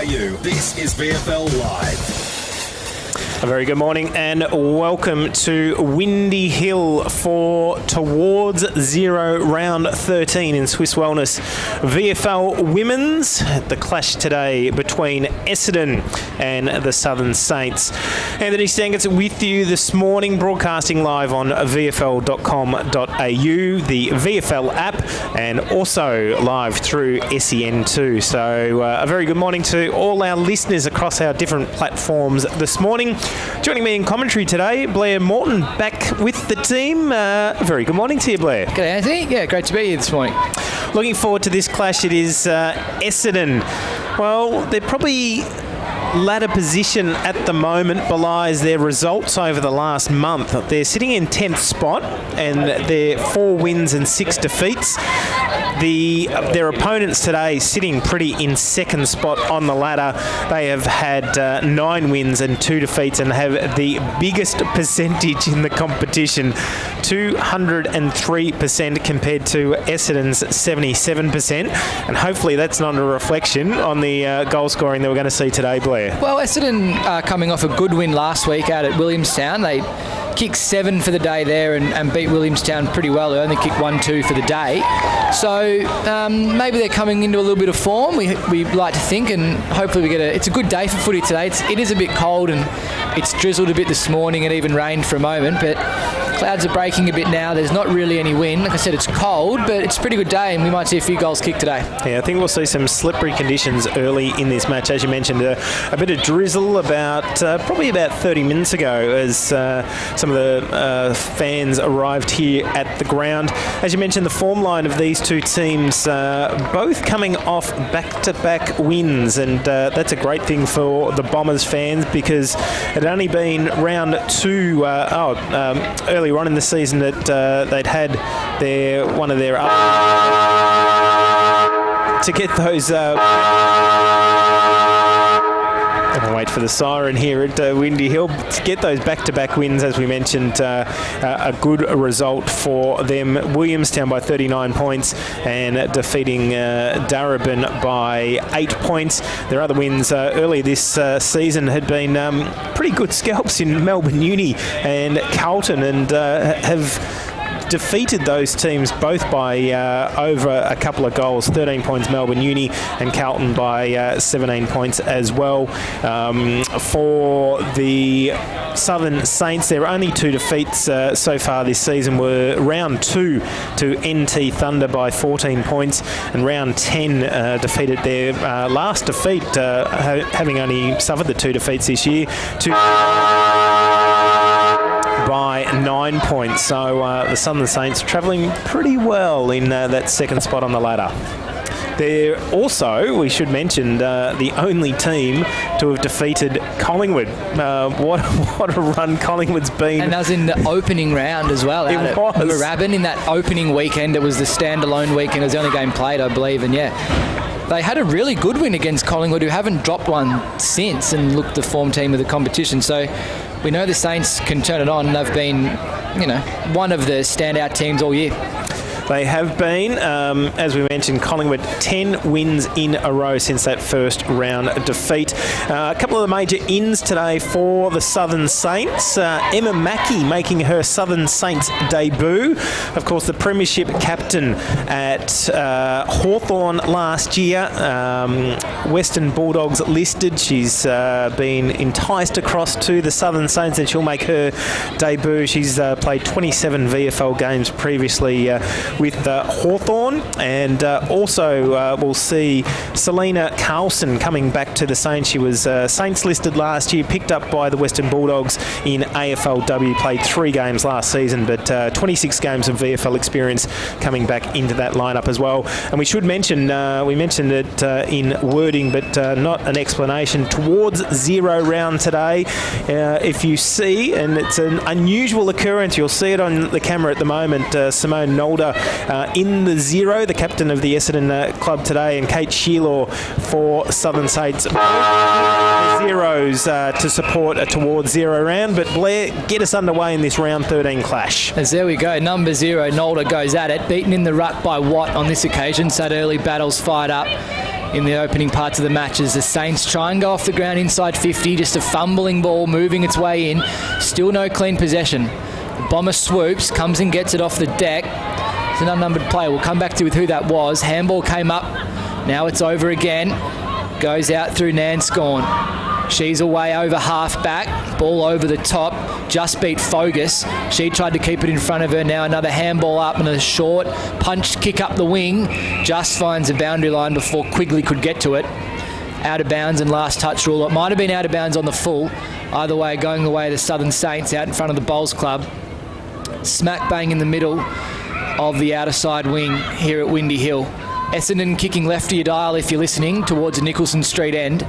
This is VFL Live. A very good morning and welcome to Windy Hill for Towards Zero Round 13 in Swiss Wellness VFL Women's. The clash today between Essendon and the Southern Saints. Anthony Stangett's with you this morning, broadcasting live on vfl.com.au, the VFL app, and also live through SEN2. So a very good morning to all our listeners across our different platforms this morning. Joining me in commentary today, Blair Morton, back with the team. Very good morning to you, Blair. G'day, Anthony. Yeah, great to be here this morning. Looking forward to this clash. It is Essendon. Well, they're probably ladder position at the moment belies their results over the last month. They're sitting in 10th spot and they're 4 wins and 6 defeats. Their opponents today sitting pretty in second spot on the ladder. They have had 9 wins and 2 defeats and have the biggest percentage in the competition, 203% compared to Essendon's 77%. And hopefully that's not a reflection on the goal scoring that we're going to see today, Blair. Well, Essendon coming off a good win last week out at Williamstown. They kicked 7 for the day there and beat Williamstown pretty well. They only kicked 1-2 for the day. So maybe they're coming into a little bit of form, we like to think, and hopefully it's a good day for footy today. It is a bit cold and it's drizzled a bit this morning and even rained for a moment, but clouds are breaking a bit now. There's not really any wind. Like I said, it's cold, but it's a pretty good day and we might see a few goals kicked today. Yeah, I think we'll see some slippery conditions early in this match. As you mentioned, a bit of drizzle probably about 30 minutes ago as some of the fans arrived here at the ground. As you mentioned, the form line of these two teams both coming off back-to-back wins, and that's a great thing for the Bombers fans because it had only been round 2 earlier on in the season that they'd had one of their to get those I'll wait for the siren here at Windy Hill to get those back-to-back wins. As we mentioned, a good result for them. Williamstown by 39 points and defeating Darebin by 8 points. Their other wins early this season had been pretty good scalps in Melbourne Uni and Carlton, and have defeated those teams both by over a couple of goals. 13 points Melbourne Uni and Carlton by 17 points as well. For the Southern Saints, their only 2 defeats so far this season were round 2 to NT Thunder by 14 points, and round 10 defeated their last defeat, having only suffered the 2 defeats this year, by 9 points. So the Southern Saints travelling pretty well in that second spot on the ladder. They're also, we should mention, the only team to have defeated Collingwood. What a run Collingwood's been. And that was in the opening round as well. It was. Moorabbin in that opening weekend. It was the standalone weekend. It was the only game played, I believe. And yeah, they had a really good win against Collingwood, who haven't dropped one since and looked the form team of the competition. So we know the Saints can turn it on. They've been, one of the standout teams all year. They have been, as we mentioned, Collingwood 10 wins in a row since that first round defeat. A couple of the major ins today for the Southern Saints. Emma Mackey making her Southern Saints debut. Of course, the premiership captain at Hawthorn last year. Western Bulldogs listed. She's been enticed across to the Southern Saints and she'll make her debut. She's played 27 VFL games previously with Hawthorn, and also we'll see Selena Carlson coming back to the Saints. She was Saints listed last year, picked up by the Western Bulldogs in AFLW, played 3 games last season, but 26 games of VFL experience coming back into that lineup as well. And we should mention, we mentioned it in wording, but not an explanation, Towards Zero round today. If you see, and it's an unusual occurrence, you'll see it on the camera at the moment, Simone Nolder in the 0, the captain of the Essendon club today, and Kate Sheelaw for Southern Saints. Zeros to support a Towards Zero round, but Blair, get us underway in this round 13 clash. As there we go, number 0, Nolder goes at it, beaten in the ruck by Watt on this occasion, so that early battle's fired up. in the opening parts of the match as the Saints try and go off the ground inside 50. Just a fumbling ball moving its way in. Still no clean possession. The Bomber swoops, comes and gets it off the deck. It's an unnumbered player. We'll come back to with who that was. Handball came up. Now it's over again. Goes out through Nanscorn. She's away over half-back. Ball over the top. Just beat Fogus. She tried to keep it in front of her. Now another handball up and a short punch kick up the wing. Just finds the boundary line before Quigley could get to it. Out of bounds and last touch rule. It might have been out of bounds on the full. Either way, going the way of the Southern Saints out in front of the Bowls Club. Smack bang in the middle of the outer side wing here at Windy Hill. Essendon kicking left to your dial if you're listening towards the Nicholson Street end.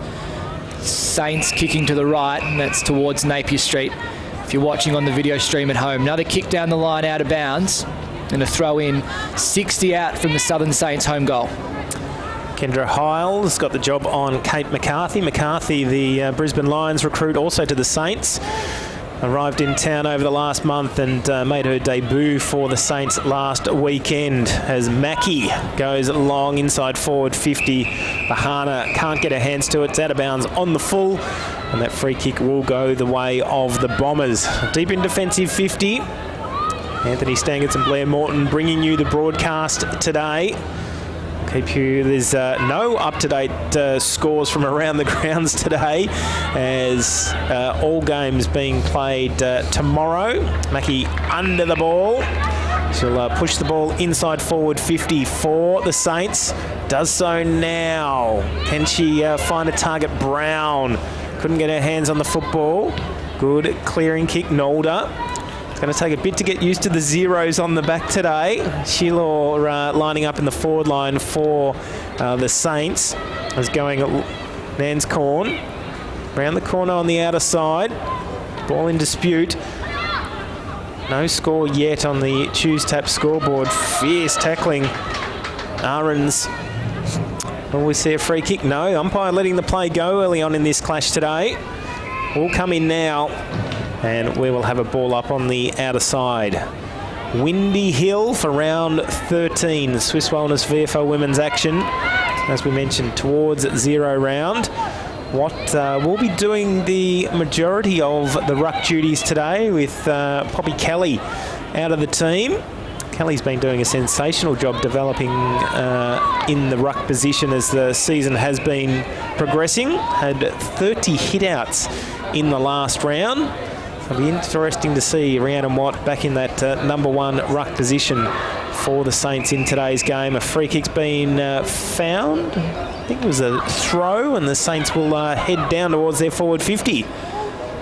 Saints kicking to the right, and that's towards Napier Street if you're watching on the video stream at home. Another kick down the line out of bounds and a throw in. 60 out from the Southern Saints home goal. Kendra Hiles got the job on Kate McCarthy. McCarthy, the Brisbane Lions recruit, also to the Saints. Arrived in town over the last month and made her debut for the Saints last weekend as Mackie goes long inside forward 50. Bahana can't get her hands to it. It's out of bounds on the full, and that free kick will go the way of the Bombers. Deep in defensive 50. Anthony Stangetz and Blair Morton bringing you the broadcast today. Keep you. There's no up-to-date scores from around the grounds today, as all games being played tomorrow. Mackie under the ball. She'll push the ball inside forward 50 for the Saints. Does so now. Can she find a target? Brown couldn't get her hands on the football. Good clearing kick, Nolder. It's going to take a bit to get used to the zeros on the back today. Sheila lining up in the forward line for the Saints. Is going at Nanscorn. Round the corner on the outer side. Ball in dispute. No score yet on the Choose Tap scoreboard. Fierce tackling. Ahrens. Will we see a free kick? No. Umpire letting the play go early on in this clash today. Will come in now. And we will have a ball up on the outer side. Windy Hill for round 13. Swiss Wellness VFL women's action. As we mentioned, towards zero round. What we'll be doing the majority of the ruck duties today with Poppy Kelly out of the team. Kelly's been doing a sensational job developing in the ruck position as the season has been progressing. Had 30 hit-outs in the last round. It'll be interesting to see Rhiannon Watt back in that number one ruck position for the Saints in today's game. A free kick's been found. I think it was a throw, and the Saints will head down towards their forward 50.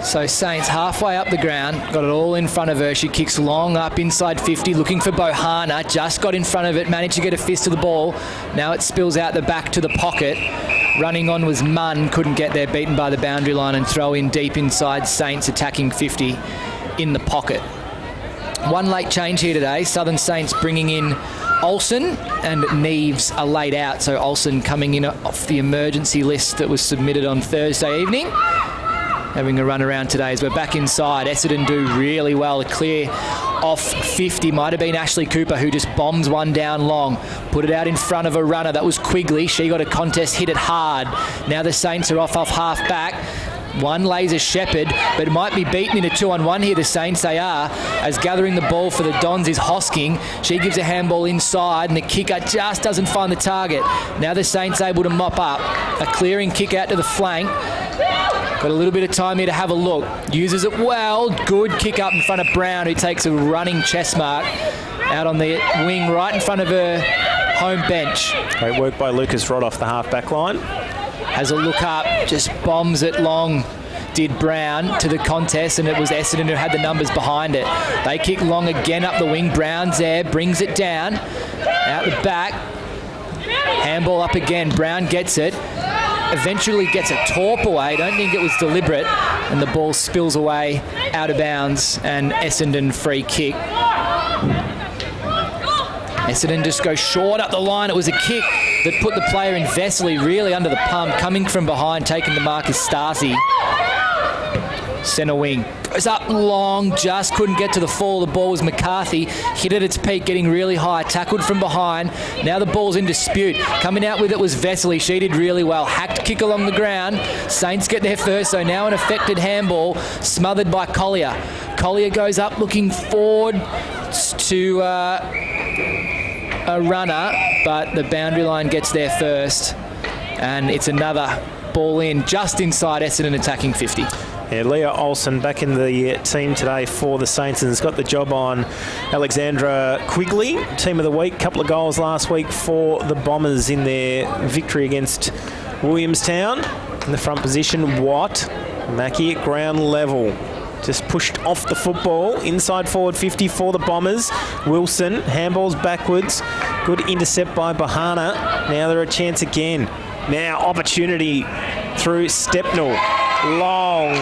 So Saints halfway up the ground, got it all in front of her. She kicks long up inside 50, looking for Bohana. Just got in front of it, managed to get a fist to the ball. Now it spills out the back to the pocket. Running on was Munn, couldn't get there, beaten by the boundary line, and throw in deep inside. Saints attacking 50 in the pocket. One late change here today. Southern Saints bringing in Olsen, and Neves are laid out. So Olsen coming in off the emergency list that was submitted on Thursday evening. Having a run around today as we're back inside. Essendon do really well to clear off 50. Might have been Ashley Cooper who just bombs one down long. Put it out in front of a runner. That was Quigley. She got a contest, hit it hard. Now the Saints are off half back. One lays a Shepherd, but it might be beaten in a 2-on-1 here, the Saints. They are, as gathering the ball for the Dons is Hosking. She gives a handball inside, and the kicker just doesn't find the target. Now the Saints able to mop up. A clearing kick out to the flank. Got a little bit of time here to have a look. Uses it well. Good kick up in front of Brown, who takes a running chest mark out on the wing right in front of her home bench. Great work by Lucas Rod off the half-back line. Has a look up, just bombs it long, did Brown to the contest, and it was Essendon who had the numbers behind it. They kick long again up the wing. Brown's there, brings it down, out the back. Handball up again. Brown gets it. Eventually gets a torp away. Don't think it was deliberate. And the ball spills away out of bounds, and Essendon free kick. Essendon just goes short up the line. It was a kick that put the player in Vesely really under the pump. Coming from behind, taking the mark is Stasi. Centre wing. Goes up long, just couldn't get to the fall. The ball was McCarthy. Hit at its peak, getting really high. Tackled from behind. Now the ball's in dispute. Coming out with it was Vesely. She did really well. Hacked kick along the ground. Saints get there first, so now an affected handball. Smothered by Collier. Collier goes up looking forward to a runner, but the boundary line gets there first. And it's another ball in just inside Essendon attacking 50. Yeah, Leah Olsen back in the team today for the Saints and has got the job on Alexandra Quigley, team of the week. Couple of goals last week for the Bombers in their victory against Williamstown. In the front position, Watt, Mackie at ground level. Just pushed off the football, inside forward 50 for the Bombers. Wilson, handballs backwards. Good intercept by Bahana. Now they're a chance again. Now opportunity through Stepnell. Long,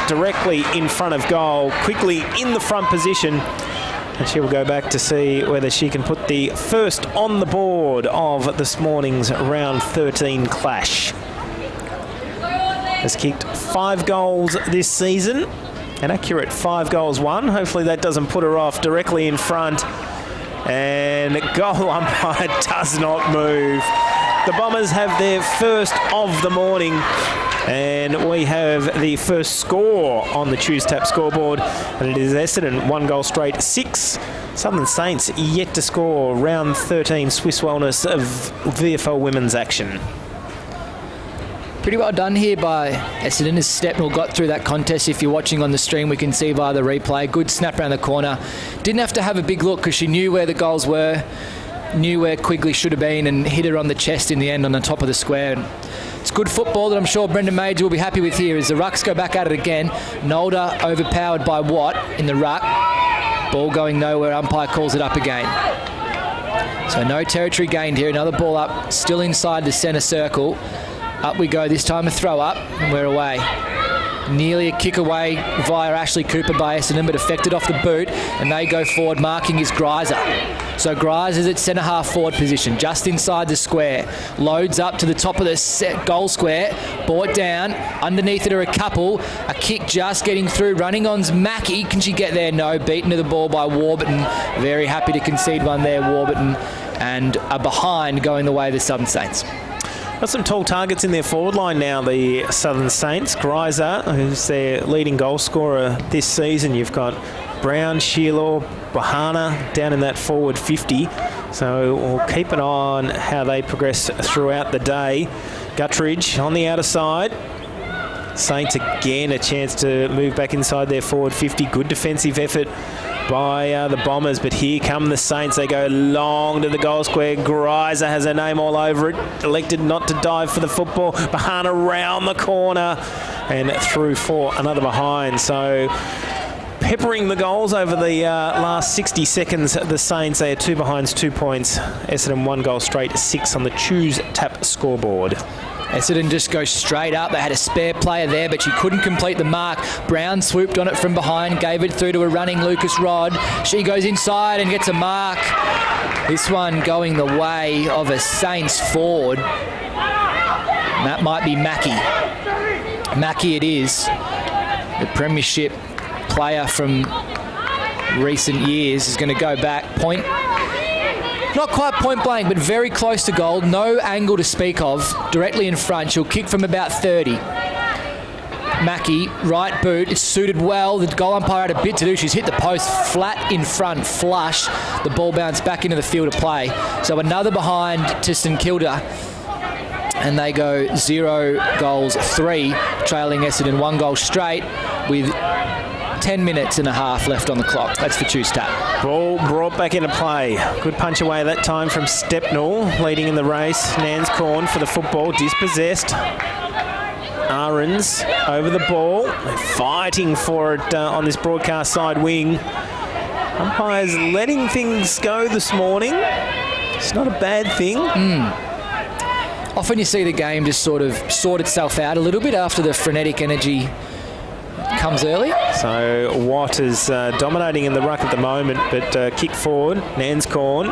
directly in front of goal. Quickly in the front position. And she will go back to see whether she can put the first on the board of this morning's round 13 clash. Has kicked 5 goals this season. An accurate 5 goals won. Hopefully that doesn't put her off. Directly in front. And goal umpire does not move. The Bombers have their first of the morning. And we have the first score on the Choose Tap scoreboard. And it is Essendon, 1 goal straight, 6. Southern Saints yet to score. Round 13 Swiss Wellness of VFL women's action. Pretty well done here by Essendon as Stepnell got through that contest. If you're watching on the stream, we can see via the replay. Good snap around the corner. Didn't have to have a big look because she knew where the goals were, knew where Quigley should have been, and hit her on the chest in the end on the top of the square. And it's good football that I'm sure Brendan Major will be happy with here as the rucks go back at it again. Nolda overpowered by Watt in the ruck. Ball going nowhere. Umpire calls it up again. So no territory gained here. Another ball up, still inside the centre circle. Up we go, this time a throw up, and we're away. Nearly a kick away via Ashley Cooper by Essendon, but affected off the boot, and they go forward, marking is Greiser. So Greiser's at centre half forward position, just inside the square. Loads up to the top of the goal square, brought down, underneath it are a couple, a kick just getting through, running on's Mackie. Can she get there? No, beaten to the ball by Warburton. Very happy to concede one there, Warburton, and a behind going the way of the Southern Saints. Got some tall targets in their forward line now, the Southern Saints. Greiser, who's their leading goal scorer this season. You've got Brown, Sheila, Bahana down in that forward 50. So we'll keep an eye on how they progress throughout the day. Guttridge on the outer side. Saints again a chance to move back inside their forward 50. Good defensive effort by the Bombers, but here come the Saints. They go long to the goal square. Greiser has her name all over it. Elected not to dive for the football. Bahana round the corner and through for another behind. So peppering the goals over the last 60 seconds. The Saints, they are 2 behinds, 2 points. Essendon 1 goal straight, 6 on the Choose Tap scoreboard. Essendon just goes straight up. They had a spare player there, but she couldn't complete the mark. Brown swooped on it from behind, gave it through to a running Lucas Rod. She goes inside and gets a mark. This one going the way of a Saints forward. And that might be Mackie. Mackie it is. The premiership player from recent years is going to go back. Point. Not quite point blank, but very close to goal. No angle to speak of. Directly in front. She'll kick from about 30. Mackie, right boot. It's suited well. The goal umpire had a bit to do. She's hit the post flat in front, flush. The ball bounced back into the field of play. So another behind to St Kilda. And they go 0 goals, 3, trailing Essendon 1 goal straight with 10 minutes and a half left on the clock. That's for Choose Tap. Ball brought back into play. Good punch away that time from Stepnell, leading in the race. Nans Corn for the football, dispossessed. Ahrens over the ball. They're fighting for it on this broadcast side wing. Umpires letting things go this morning. It's not a bad thing. Often you see the game just sort of sort itself out a little bit after the frenetic energy comes early. So Watt is dominating in the ruck at the moment, but kick forward. Nans Corn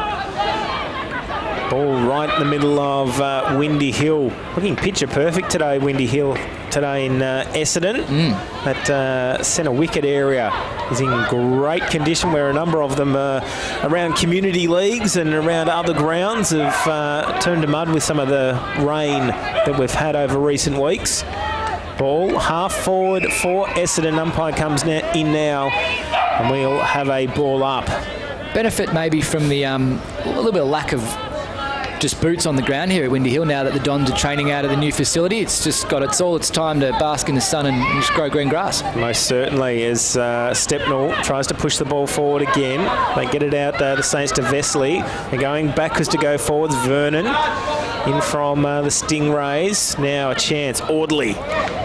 Ball right in the middle of Windy Hill. Looking picture perfect today, Windy Hill. Today in Essendon. That centre wicket area is in great condition, where a number of them around community leagues and around other grounds have turned to mud with some of the rain that we've had over recent weeks. Ball half forward for Essendon. Umpire comes in now, and we'll have a ball up. Benefit maybe from the a little bit of lack of just boots on the ground here at Windy Hill now that the Dons are training out of the new facility. It's just got all its time to bask in the sun and just grow green grass. Most certainly, as Stepnell tries to push the ball forward again. They get it out, the Saints, to Vesely. They're going backwards to go forwards. Vernon in from the Stingrays. Now a chance. Audley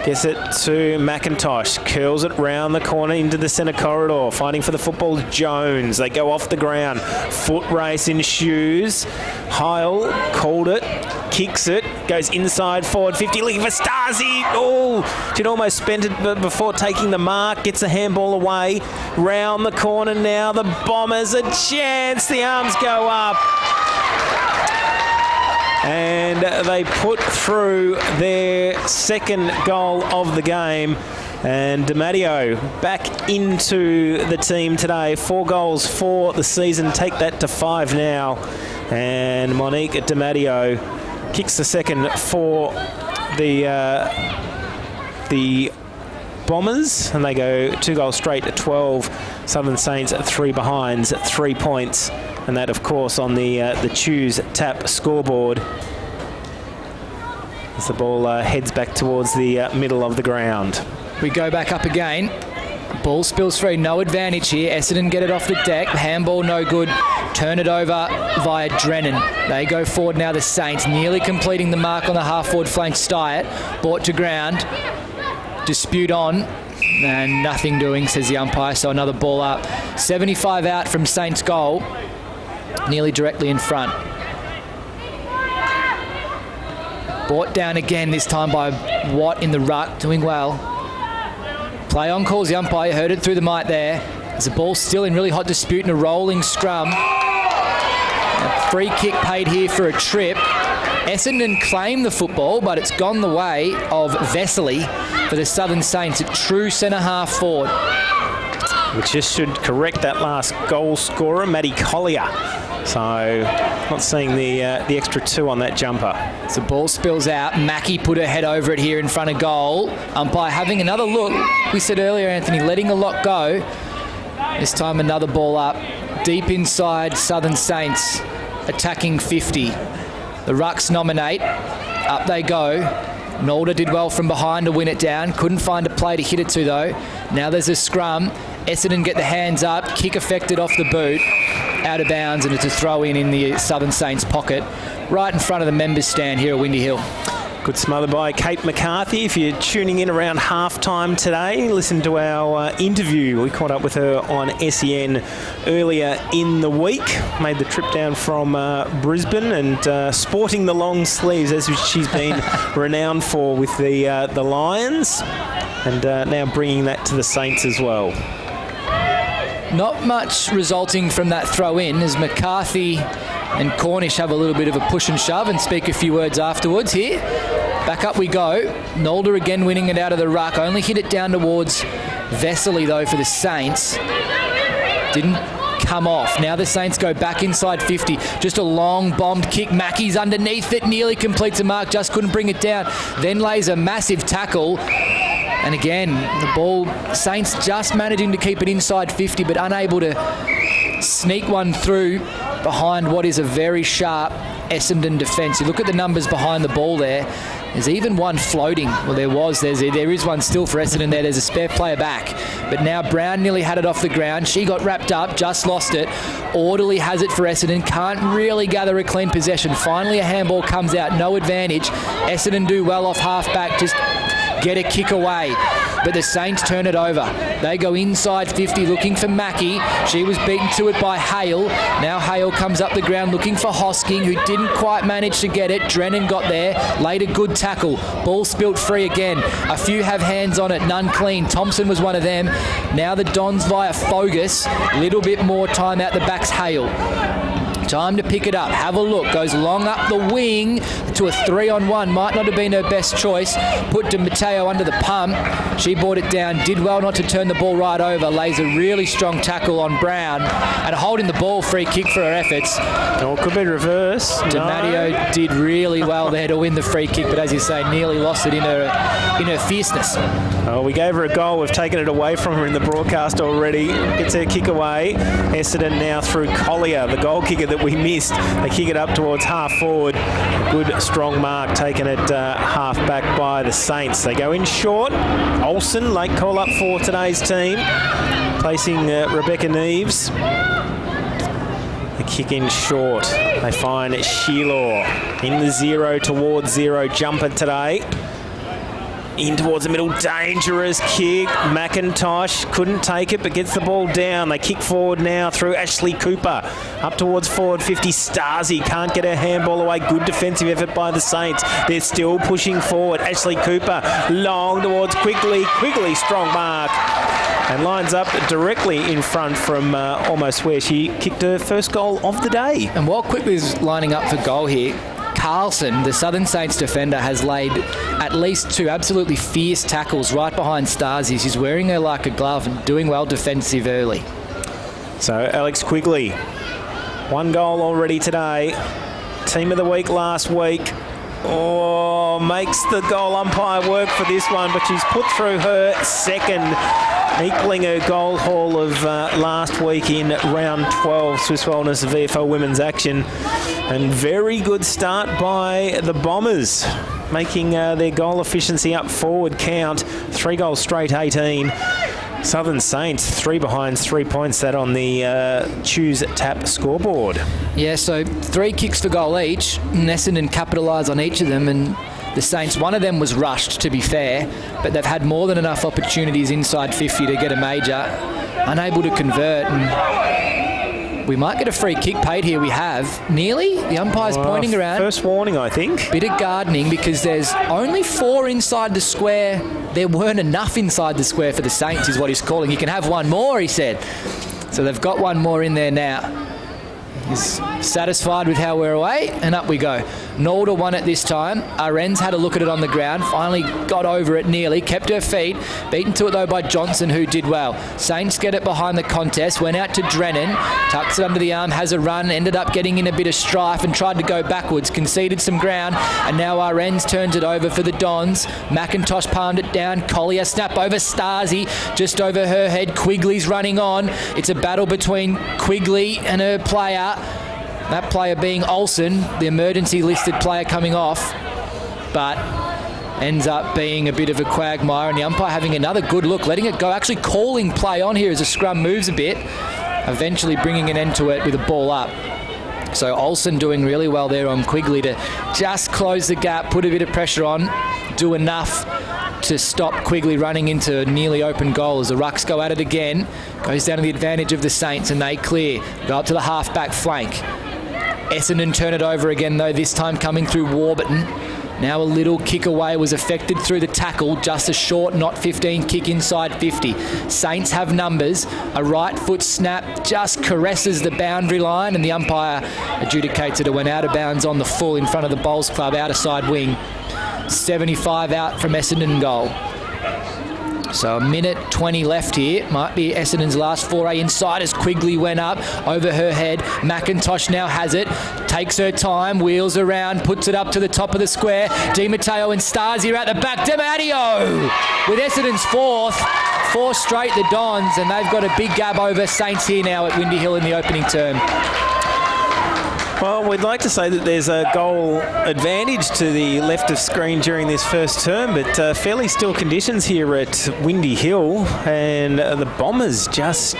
gets it to McIntosh. Curls it round the corner into the centre corridor. Fighting for the football, Jones. They go off the ground. Foot race ensues. Heil called it, kicks it, goes inside forward 50, looking for Stasi. Oh, she'd almost spent it before taking the mark. Gets the handball away. Round the corner now. The Bombers, a chance. The arms go up. And they put through their second goal of the game. And DiMatteo back into the team today. 4 goals for the season. Take that to 5 now. And Monique DiMatteo kicks the second for the Bombers. And they go 2 goals straight at 12. Southern Saints 3 behinds, 3 points. And that, of course, on the Choose Tap scoreboard. As the ball heads back towards the middle of the ground. We go back up again. Ball spills free. No advantage here. Essendon get it off the deck. Handball no good. Turn it over via Drennan. They go forward now, the Saints. Nearly completing the mark on the half-forward flank. Styatt brought to ground. Dispute on. And nothing doing, says the umpire. So another ball up. 75 out from Saints goal. Nearly directly in front. Brought down again, this time by Watt in the ruck. Doing well. Play on calls the umpire. Heard it through the mic there. There's a ball still in really hot dispute and a rolling scrum. A free kick paid here for a trip. Essendon claim the football, but it's gone the way of Vesely for the Southern Saints at true centre half forward. Which just should correct that last goal scorer, Matty Collier. So, not seeing the extra 2 on that jumper. So the ball spills out. Mackie put her head over it here in front of goal. Umpire having another look. We said earlier, Anthony, letting a lot go. This time another ball up. Deep inside Southern Saints. Attacking 50. The Rucks nominate. Up they go. Nolder did well from behind to win it down. Couldn't find a play to hit it to, though. Now there's a scrum. Essendon get the hands up. Kick affected off the boot. Out of bounds, and it's a throw in the Southern Saints pocket. Right in front of the members' stand here at Windy Hill. Good smother by Kate McCarthy. If you're tuning in around halftime today, listen to our interview. We caught up with her on SEN earlier in the week. Made the trip down from Brisbane and sporting the long sleeves, as she's been renowned for with the Lions, and now bringing that to the Saints as well. Not much resulting from that throw in as McCarthy and Cornish have a little bit of a push and shove and speak a few words afterwards here. Back up we go. Nolder again winning it out of the ruck. Only hit it down towards Vesely, though, for the Saints. Didn't come off. Now the Saints go back inside 50. Just a long bombed kick. Mackey's underneath it. Nearly completes a mark. Just couldn't bring it down. Then lays a massive tackle. And again, the ball, Saints just managing to keep it inside 50, but unable to sneak one through behind what is a very sharp Essendon defence. You look at the numbers behind the ball there. There's even one floating. Well, there is one still for Essendon there. There's a spare player back. But now Brown nearly had it off the ground. She got wrapped up, just lost it. Orderly has it for Essendon. Can't really gather a clean possession. Finally, a handball comes out. No advantage. Essendon do well off half-back. Just get a kick away. But the Saints turn it over. They go inside 50 looking for Mackie. She was beaten to it by Hale. Now Hale comes up the ground looking for Hosking, who didn't quite manage to get it. Drennan got there, laid a good tackle. Ball spilt free again. A few have hands on it, none clean. Thompson was one of them. Now the Dons via Fogus. Little bit more time out the back's Hale. Time to pick it up. Have a look. Goes long up the wing to a 3-on-1. Might not have been her best choice. Put Di Matteo under the pump. She brought it down. Did well not to turn the ball right over. Lays a really strong tackle on Brown. And holding the ball, free kick for her efforts. Oh, could be reverse. Di Matteo did really well there to win the free kick, but as you say, nearly lost it in her fierceness. Oh, we gave her a goal. We've taken it away from her in the broadcast already. Gets her kick away. Essendon now through Collier, the goal kicker that we missed. They kick it up towards half forward. A good, strong mark taken at half back by the Saints. They go in short. Olsen, late call up for today's team, placing Rebecca Neves. The kick in short. They find Sheelaw in the 0 towards 0 jumper today. In towards the middle, dangerous kick. McIntosh couldn't take it, but gets the ball down. They kick forward now through Ashley Cooper. Up towards forward 50, Stasi can't get her handball away. Good defensive effort by the Saints. They're still pushing forward. Ashley Cooper long towards Quigley. Quigley, strong mark. And lines up directly in front from almost where she kicked her first goal of the day. And while Quigley's lining up for goal here, Carlson, the Southern Saints defender, has laid at least 2 absolutely fierce tackles right behind Stasi. She's wearing her like a glove and doing well defensive early. So Alex Quigley, 1 goal already today. Team of the week last week. Oh, makes the goal umpire work for this one, but she's put through her second, equaling her goal haul of last week in round 12, Swiss Wellness VFL Women's Action. And very good start by the Bombers, making their goal efficiency up forward count. 3 goals straight, 18. Southern Saints, 3 behinds, 3 points. That on the Choose Tap scoreboard. Yeah, so 3 kicks for goal each. Essendon capitalise on each of them, and the Saints, one of them was rushed, to be fair, but they've had more than enough opportunities inside 50 to get a major. Unable to convert, and we might get a free kick paid here. We have. Nearly. The umpire's pointing around. First warning, I think. Bit of gardening, because there's only 4 inside the square. There weren't enough inside the square for the Saints, is what he's calling. You can have 1 more, he said. So they've got 1 more in there now. He's satisfied with how we're away, and up we go. Nalder won it this time. Arends had a look at it on the ground, finally got over it nearly, kept her feet, beaten to it though by Johnson, who did well. Saints get it behind the contest, went out to Drennan, tucks it under the arm, has a run, ended up getting in a bit of strife and tried to go backwards, conceded some ground, and now Arends turns it over for the Dons. McIntosh palmed it down, Collier snap over Stasi, just over her head. Quigley's running on. It's a battle between Quigley and her player. That player being Olsen, the emergency listed player coming off, but ends up being a bit of a quagmire, and the umpire having another good look, letting it go, actually calling play on here as the scrum moves a bit, eventually bringing an end to it with a ball up. So Olsen doing really well there on Quigley to just close the gap, put a bit of pressure on, do enough to stop Quigley running into a nearly open goal as the Rucks go at it again. Goes down to the advantage of the Saints and they clear. Go up to the half-back flank. Essendon turn it over again though, this time coming through Warburton. Now a little kick away was affected through the tackle, just a short, not 15 kick inside 50. Saints have numbers. A right foot snap just caresses the boundary line and the umpire adjudicates it. It went out of bounds on the full in front of the Bowls Club outer side wing. 75 out from Essendon goal. So a minute 20 left here. Might be Essendon's last foray inside as Quigley went up over her head. McIntosh now has it. Takes her time, wheels around, puts it up to the top of the square. Di Matteo and Stasi are at the back. Di Matteo with Essendon's 4th. 4 straight the Dons, and they've got a big gap over Saints here now at Windy Hill in the opening term. Well, we'd like to say that there's a goal advantage to the left of screen during this first term, but fairly still conditions here at Windy Hill, and the Bombers just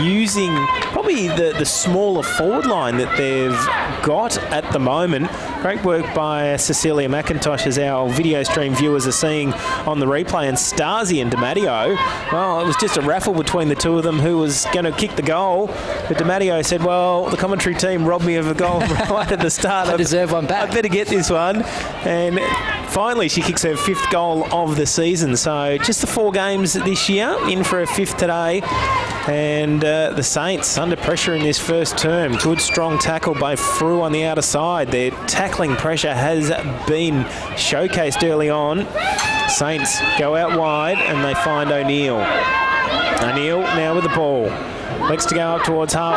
using probably the smaller forward line that they've got at the moment. Great work by Cecilia McIntosh, as our video stream viewers are seeing on the replay, and Stasi and Di Matteo. Well, it was just a raffle between the two of them who was going to kick the goal, but Di Matteo said, well, the commentary team robbed me of a goal right at the start. I deserve one back. I better get this one. And finally she kicks her 5th goal of the season. So just the 4 games this year, in for her 5th today. And the Saints under pressure in this first term. Good strong tackle by Frew on the outer side. Their tackling pressure has been showcased early on. Saints go out wide and they find O'Neill. O'Neill now with the ball. Looks to go up towards half.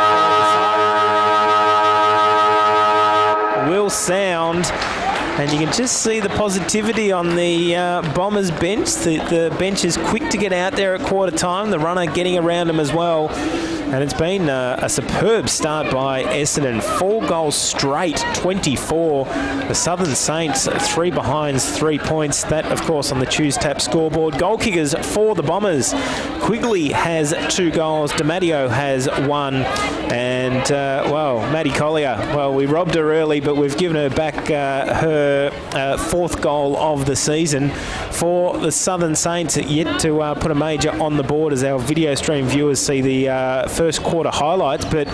Will sound. And you can just see the positivity on the Bombers bench. The bench is quick to get out there at quarter time. The runner getting around them as well. And it's been a superb start by Essendon. 4 goals straight, 24. The Southern Saints, 3 behinds, 3 points. That, of course, on the Choose Tap scoreboard. Goal kickers for the Bombers. Quigley has 2 goals. DiMatteo has 1. And, Maddie Collier, we robbed her early, but we've given her back her 4th goal of the season for the Southern Saints. Yet to put a major on the board as our video stream viewers see the first quarter highlights. But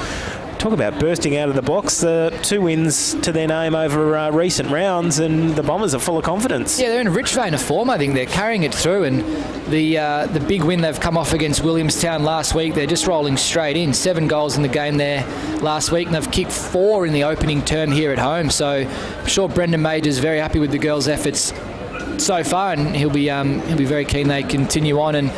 talk about bursting out of the blocks. 2 wins to their name over recent rounds, and the Bombers are full of confidence. Yeah, they're in a rich vein of form. I think they're carrying it through, and the big win they've come off against Williamstown last week, they're just rolling straight in. 7 goals in the game there last week, and they've kicked 4 in the opening term here at home. So I'm sure Brendan Major's very happy with the girls' efforts so far, and he'll be very keen they continue on and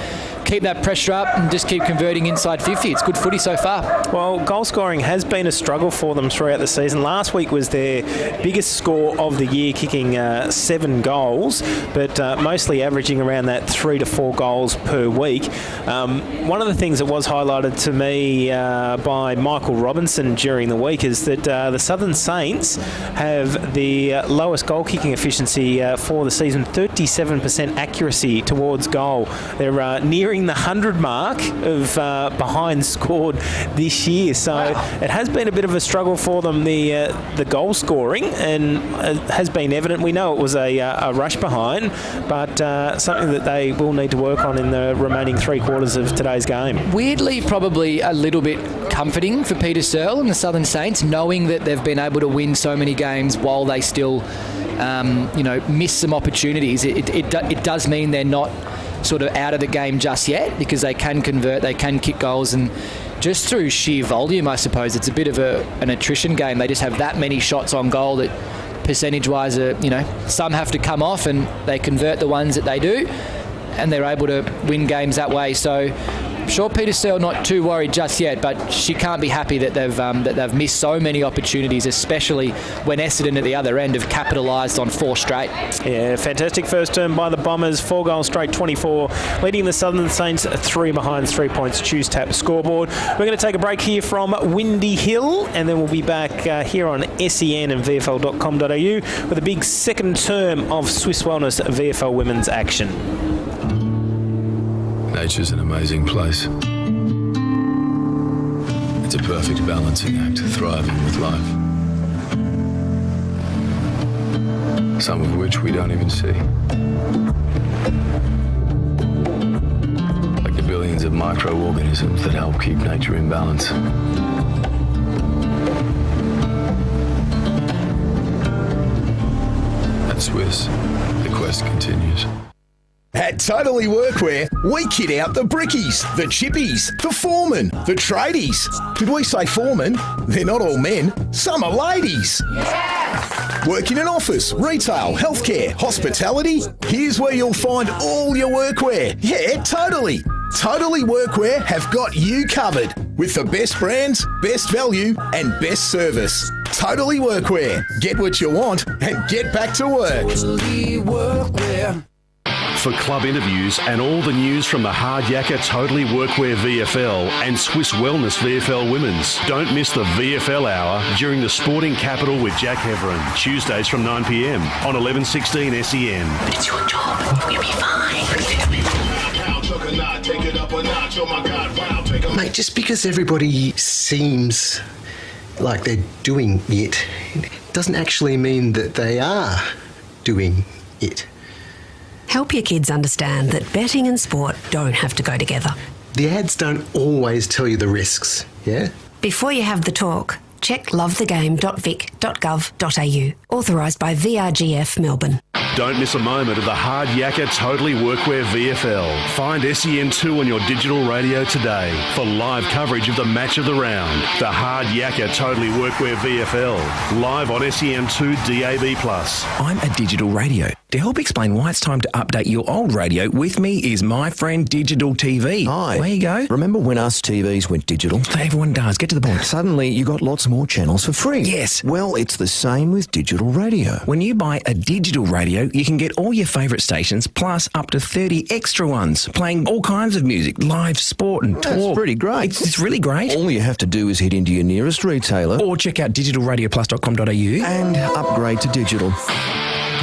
keep that pressure up and just keep converting inside 50. It's good footy so far. Well, goal scoring has been a struggle for them throughout the season. Last week was their biggest score of the year, kicking 7 goals, but mostly averaging around that 3 to 4 goals per week. One of the things that was highlighted to me by Michael Robinson during the week is that the Southern Saints have the lowest goal kicking efficiency for the season, 37% accuracy towards goal. They're nearing the 100 mark of behind scored this year, so it has been a bit of a struggle for them, the goal scoring, and it has been evident. We know it was a rush behind, but something that they will need to work on in the remaining 3 quarters of today's game. Weirdly, probably a little bit comforting for Peter Searle and the Southern Saints, knowing that they've been able to win so many games while they still miss some opportunities. It does mean they're not sort of out of the game just yet, because they can convert, they can kick goals, and just through sheer volume, I suppose, it's a bit of an attrition game. They just have that many shots on goal that percentage-wise, some have to come off, and they convert the ones that they do, and they're able to win games that way. So I'm sure Peter Searle not too worried just yet, but she can't be happy that they've missed so many opportunities, especially when Essendon at the other end have capitalised on 4 straight. Yeah, fantastic first term by the Bombers. 4 goals straight, 24, leading the Southern Saints 3 behind, 3 points. Choose Tap scoreboard. We're going to take a break here from Windy Hill, and then we'll be back here on SEN and VFL.com.au with a big second term of Swiss Wellness VFL women's action. Nature's an amazing place. It's a perfect balancing act, thriving with life. Some of which we don't even see. Like the billions of microorganisms that help keep nature in balance. At Swiss, the quest continues. At Totally Workwear, we kit out the brickies, the chippies, the foremen, the tradies. Did we say foremen? They're not all men, some are ladies. Yes! Work in an office, retail, healthcare, hospitality? Here's where you'll find all your workwear. Yeah, totally. Totally Workwear have got you covered with the best brands, best value and best service. Totally Workwear. Get what you want and get back to work. Totally Workwear. For club interviews and all the news from the Hard Yakka Totally Workwear VFL and Swiss Wellness VFL Women's, don't miss the VFL Hour during the Sporting Capital with Jack Heverin, Tuesdays from 9 p.m. on 1116 SEN. But it's your job. We'll be fine. Mate, just because everybody seems like they're doing it doesn't actually mean that they are doing it. Help your kids understand that betting and sport don't have to go together. The ads don't always tell you the risks, yeah? Before you have the talk, check lovethegame.vic.gov.au. Authorised by VRGF Melbourne. Don't miss a moment of the Hard Yakka Totally Workwear VFL. Find SEN2 on your digital radio today for live coverage of the match of the round. The Hard Yakka Totally Workwear VFL. Live on SEN2 DAB+. I'm a digital radio. To help explain why it's time to update your old radio, with me is my friend Digital TV. Hi. There you go. Remember when us TVs went digital? Everyone does. Get to the point. Suddenly you got lots more channels for free. Yes. Well, it's the same with digital radio. When you buy a digital radio, you can get all your favourite stations plus up to 30 extra ones, playing all kinds of music, live sport and talk. That's pretty great. It's really great. All you have to do is head into your nearest retailer Or check out digitalradioplus.com.au and upgrade to digital.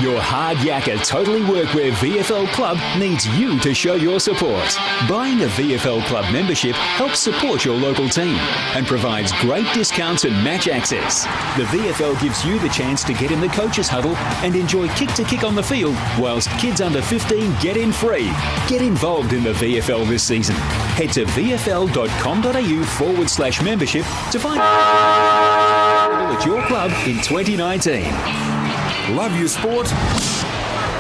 Your Hard Yakka Totally Workwear VFL Club needs you to show your support. Buying a VFL Club membership helps support your local team and provides great discounts and match access. The VFL gives you the chance to get in the coaches' huddle and enjoy kick-to-kick on the field, whilst kids under 15 get in free. Get involved in the VFL this season. Head to vfl.com.au/membership to find out at your club in 2019. Love your sport?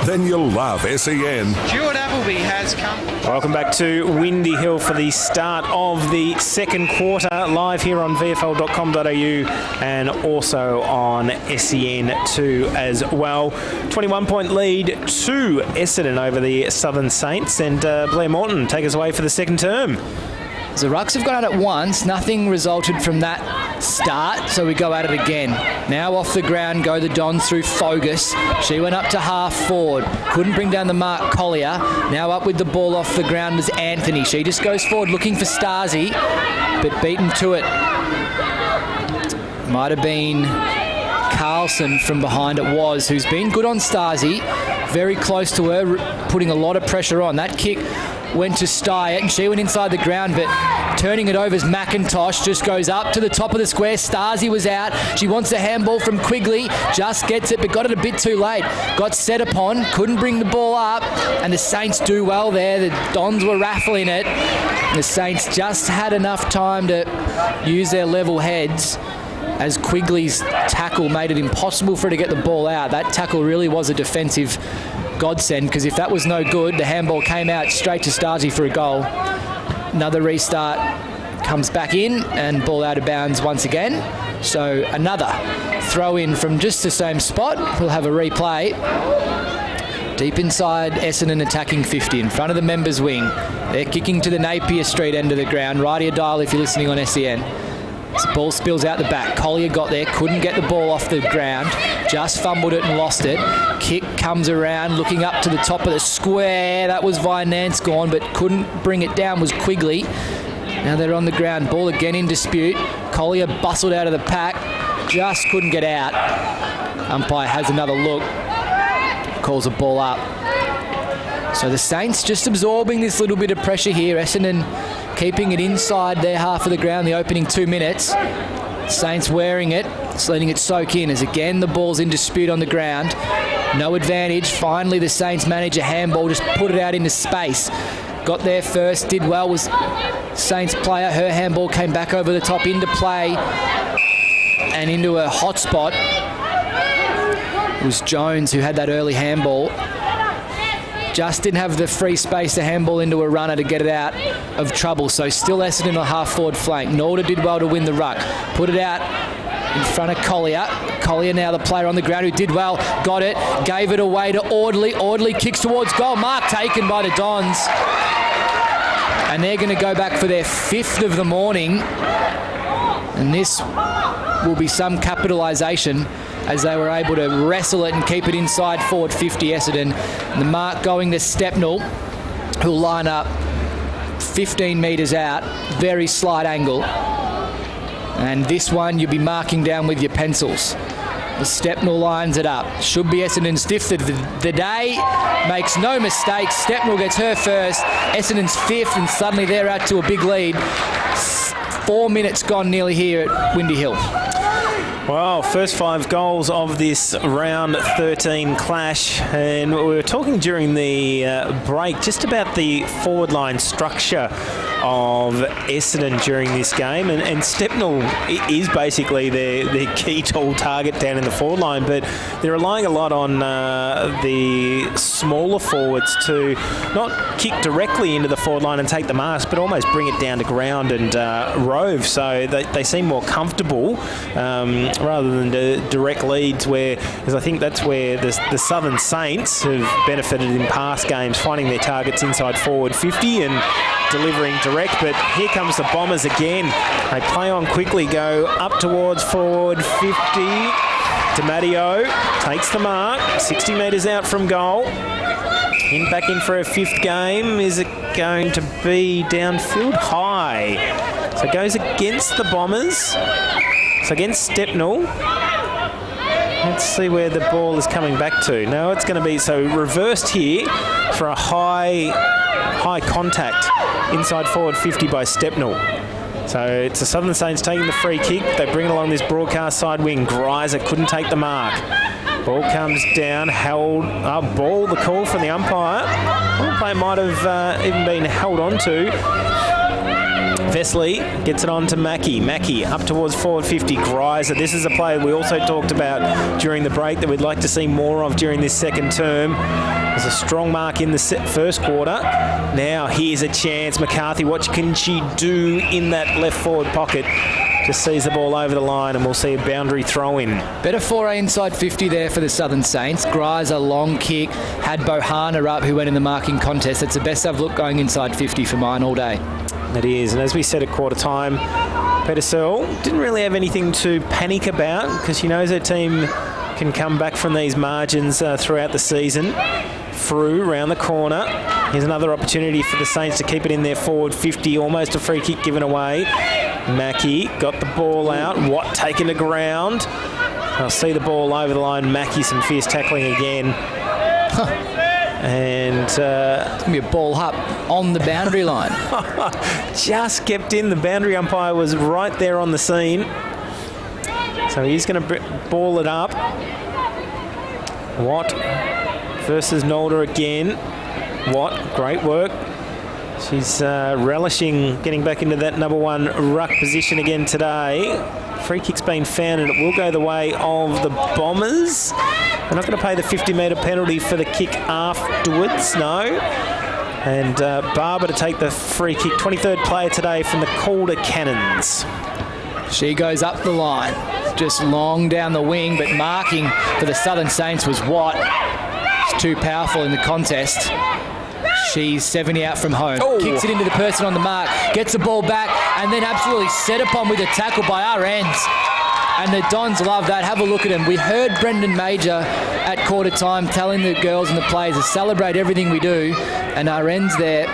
Then you'll love SEN. Stuart Appleby has come. Welcome back to Windy Hill for the start of the second quarter, live here on vfl.com.au and also on SEN2 as well. 21-point lead to Essendon over the Southern Saints, and Blair Morton, take us away for the second term. The Rucks have gone at it once. Nothing resulted from that start, so we go at it again. Now off the ground go the Dons through Fogus. She went up to half forward. Couldn't bring down the mark, Collier. Now up with the ball off the ground was Anthony. She just goes forward looking for Stasi, but beaten to it. Might have been Carlson from behind, it was, who's been good on Stasi. Very close to her, putting a lot of pressure on. That kick went to Steyr, and she went inside the ground, but turning it over as McIntosh just goes up to the top of the square. Stasi was out. She wants a handball from Quigley, just gets it, but got it a bit too late. Got set upon, couldn't bring the ball up, and the Saints do well there. The Dons were raffling it. The Saints just had enough time to use their level heads, as Quigley's tackle made it impossible for her to get the ball out. That tackle really was a defensive godsend, because if that was no good, the handball came out straight to Stasi for a goal. Another restart, comes back in, and ball out of bounds once again. So another throw in from just the same spot. We'll have a replay. Deep inside, Essendon attacking 50 in front of the members' wing. They're kicking to the Napier Street end of the ground. Right your dial if you're listening on SEN. The ball spills out the back. Collier got there, couldn't get the ball off the ground, just fumbled it and lost it. Kick comes around, looking up to the top of the square. That was Vine Nance gone, but couldn't bring it down, was Quigley. Now they're on the ground. Ball again in dispute. Collier bustled out of the pack, just couldn't get out. Umpire has another look, calls a ball up. So the Saints just absorbing this little bit of pressure here. Essendon keeping it inside their half of the ground the opening 2 minutes. Saints wearing it, just letting it soak in as again the ball's in dispute on the ground. No advantage. Finally the Saints manage a handball, just put it out into space. Got there first, did well, was Saints player. Her handball came back over the top into play and into a hot spot. It was Jones who had that early handball. Just didn't have the free space to handball into a runner to get it out of trouble. So still Essendon on half forward flank. Norda did well to win the ruck. Put it out in front of Collier. Collier now the player on the ground who did well. Got it. Gave it away to Audley. Audley kicks towards goal. Mark taken by the Dons. And they're going to go back for their 5th of the morning. And this will be some capitalisation, as they were able to wrestle it and keep it inside forward 50 Essendon. And the mark going to Stepnell, who'll line up 15 metres out, very slight angle. And this one you'll be marking down with your pencils. The Stepnell lines it up. Should be Essendon's 5th of the day. Makes no mistakes. Stepnell gets her first. Essendon's 5th, and suddenly they're out to a big lead. 4 minutes gone nearly here at Windy Hill. Well, first 5 goals of this round 13 clash, and we were talking during the break just about the forward line structure of Essendon during this game. And Stepnell is basically their key tall target down in the forward line, but they're relying a lot on the smaller forwards to not kick directly into the forward line and take the marks, but almost bring it down to ground and rove. So they seem more comfortable rather than the direct leads, because I think that's where the Southern Saints have benefited in past games, finding their targets inside forward 50 and delivering direct. But here comes the Bombers again. They play on quickly, go up towards forward 50. DiMatteo takes the mark, 60 metres out from goal. Back in for a fifth game. Is it going to be downfield high? So it goes against the Bombers. So against Stepnell. Let's see where the ball is coming back to. No, it's going to be reversed here for a high contact inside forward 50 by Stepnell. So it's the Southern Saints taking the free kick. They bring it along this broadcast side wing. Greiser couldn't take the mark. Ball comes down, held. Ball, the call from the umpire. The play might have even been held on to. Vesley gets it on to Mackie. Mackie up towards forward 50. Greiser. This is a play we also talked about during the break that we'd like to see more of during this second term. There's a strong mark in the first quarter. Now here's a chance. McCarthy, what can she do in that left forward pocket? Just sees the ball over the line and we'll see a boundary throw in. Better foray inside 50 there for the Southern Saints. Greiser, long kick, had Bohana up who went in the marking contest. It's the best I've looked going inside 50 for mine all day. It is, and as we said at quarter time, Peter Searle didn't really have anything to panic about because she knows her team can come back from these margins throughout the season. Through round the corner. Here's another opportunity for the Saints to keep it in their forward 50. Almost a free kick given away. Mackie got the ball out. Watt taken to ground. I'll see the ball over the line. Mackie, some fierce tackling again. And it's going to be a ball up on the boundary line. Just kept in. The boundary umpire was right there on the scene. So he's going to ball it up. Watt versus Nolder again. Watt, great work. She's relishing getting back into that number one ruck position again today. Free kick's been found and it will go the way of the Bombers. They're not going to pay the 50-metre penalty for the kick afterwards, no. And Barber to take the free kick. 23rd player today from the Calder Cannons. She goes up the line, just long down the wing, but marking for the Southern Saints was Watt. It's too powerful in the contest. She's 70 out from home. Kicks it into the person on the mark, gets the ball back, and then absolutely set upon with a tackle by our ends. And the Dons love that. Have a look at him. We heard Brendan Major at quarter time telling the girls and the players to celebrate everything we do, and our ends there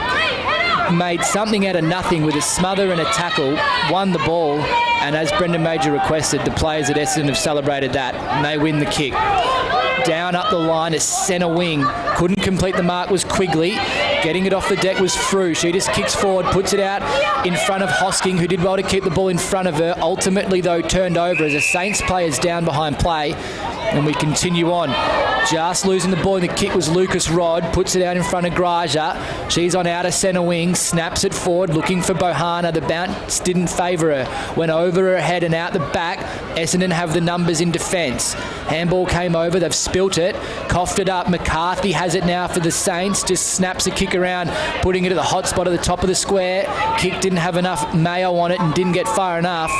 made something out of nothing with a smother and a tackle, won the ball, and as Brendan Major requested, the players at Essendon have celebrated that, and they win the kick. Down up the line is centre wing. Couldn't complete the mark was Quigley. Getting it off the deck was Frew. She just kicks forward, puts it out in front of Hosking, who did well to keep the ball in front of her. Ultimately, though, turned over as a Saints player's down behind play. And we continue on. Just losing the ball in the kick was Lucas Rod. Puts it out in front of Graja. She's on outer centre wing. Snaps it forward, looking for Bohana. The bounce didn't favour her. Went over her head and out the back. Essendon have the numbers in defence. Handball came over. They've spilt it. Coughed it up. McCarthy has it now for the Saints. Just snaps a kick around, putting it at the hot spot at the top of the square. Kick didn't have enough mayo on it and didn't get far enough.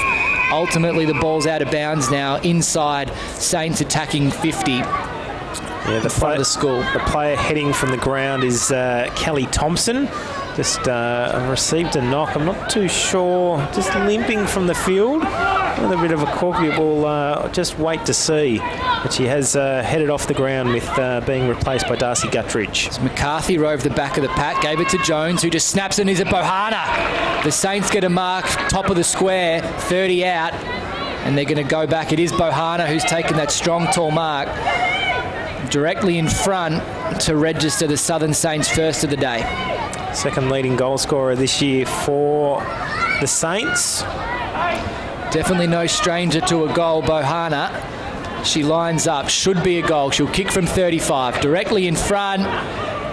Ultimately, the ball's out of bounds now. Inside, Saints attacking 50. Yeah, the player heading from the ground is Kelly Thompson. Just received a knock. I'm not too sure. Just limping from the field. With a bit of a corky ball. Just wait to see. But she has headed off the ground with being replaced by Darcy Guttridge. So McCarthy roved the back of the pack, gave it to Jones, who just snaps and is at Bohana. The Saints get a mark, top of the square, 30 out, and they're going to go back. It is Bohana who's taken that strong, tall mark directly in front to register the Southern Saints first of the day. Second leading goal scorer this year for the Saints. Definitely no stranger to a goal, Bohana. She lines up, should be a goal. She'll kick from 35, directly in front.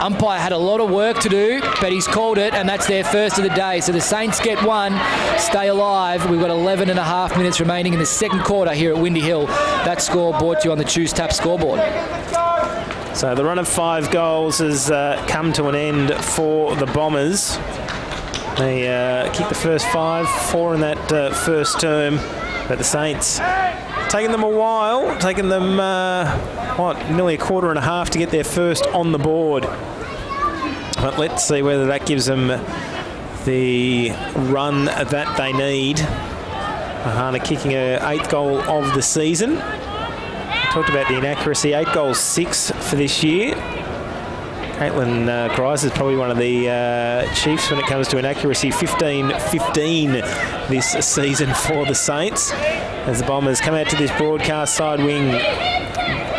Umpire had a lot of work to do, but he's called it, and that's their first of the day. So the Saints get one, stay alive. We've got 11 and a half minutes remaining in the second quarter here at Windy Hill. That score brought to you on the Choose Tap scoreboard. So the run of 5 goals has come to an end for the Bombers. They kicked the first 5, 4 in that first term, but the Saints taking them a while, taking them, nearly a quarter and a half to get their first on the board. But let's see whether that gives them the run that they need. Mahana kicking her 8th goal of the season. I talked about the inaccuracy, 8 goals, 6 for this year. Caitlin Grice is probably one of the chiefs when it comes to inaccuracy. 15-15 this season for the Saints. As the Bombers come out to this broadcast side wing.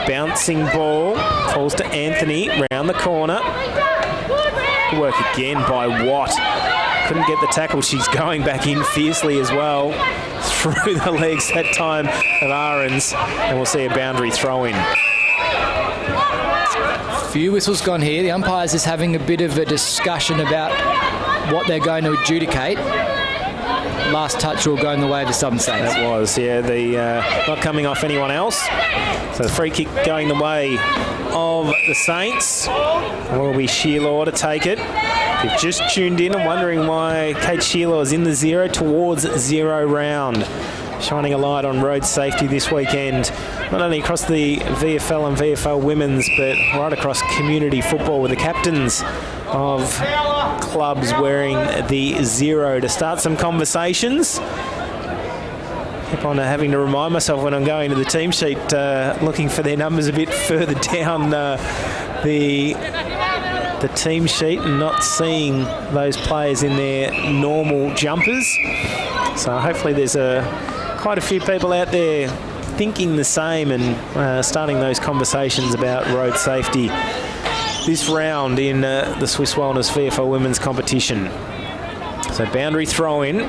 Bouncing ball. Falls to Anthony. Round the corner. Good work again by Watt. Couldn't get the tackle. She's going back in fiercely as well. Through the legs that time of Ahrens. And we'll see a boundary throw in. Few whistles gone here. The umpires is having a bit of a discussion about what they're going to adjudicate. Last touch will go in the way of the Southern Saints. That was, yeah, the not coming off anyone else. So the free kick going the way of the Saints. Will be Shearlaw to take it. If you've just tuned in and wondering why Kate Shearlaw is in the 0 towards 0 round. Shining a light on road safety this weekend, not only across the VFL and VFL women's, but right across community football with the captains of clubs wearing the 0 to start some conversations. Keep on having to remind myself when I'm going to the team sheet, looking for their numbers a bit further down the team sheet and not seeing those players in their normal jumpers. So hopefully there's quite a few people out there thinking the same and starting those conversations about road safety this round in the Swiss Wellness VFL Women's competition. So boundary throw in,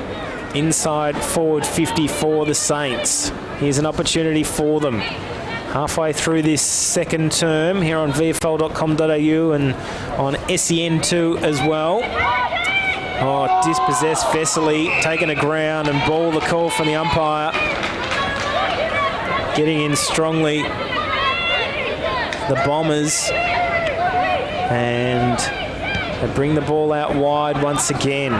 inside forward 50 for the Saints. Here's an opportunity for them. Halfway through this second term here on VFL.com.au and on SEN2 as well. Oh, dispossessed Vesely, taking a ground and ball the call from the umpire. Getting in strongly, the Bombers. And they bring the ball out wide once again.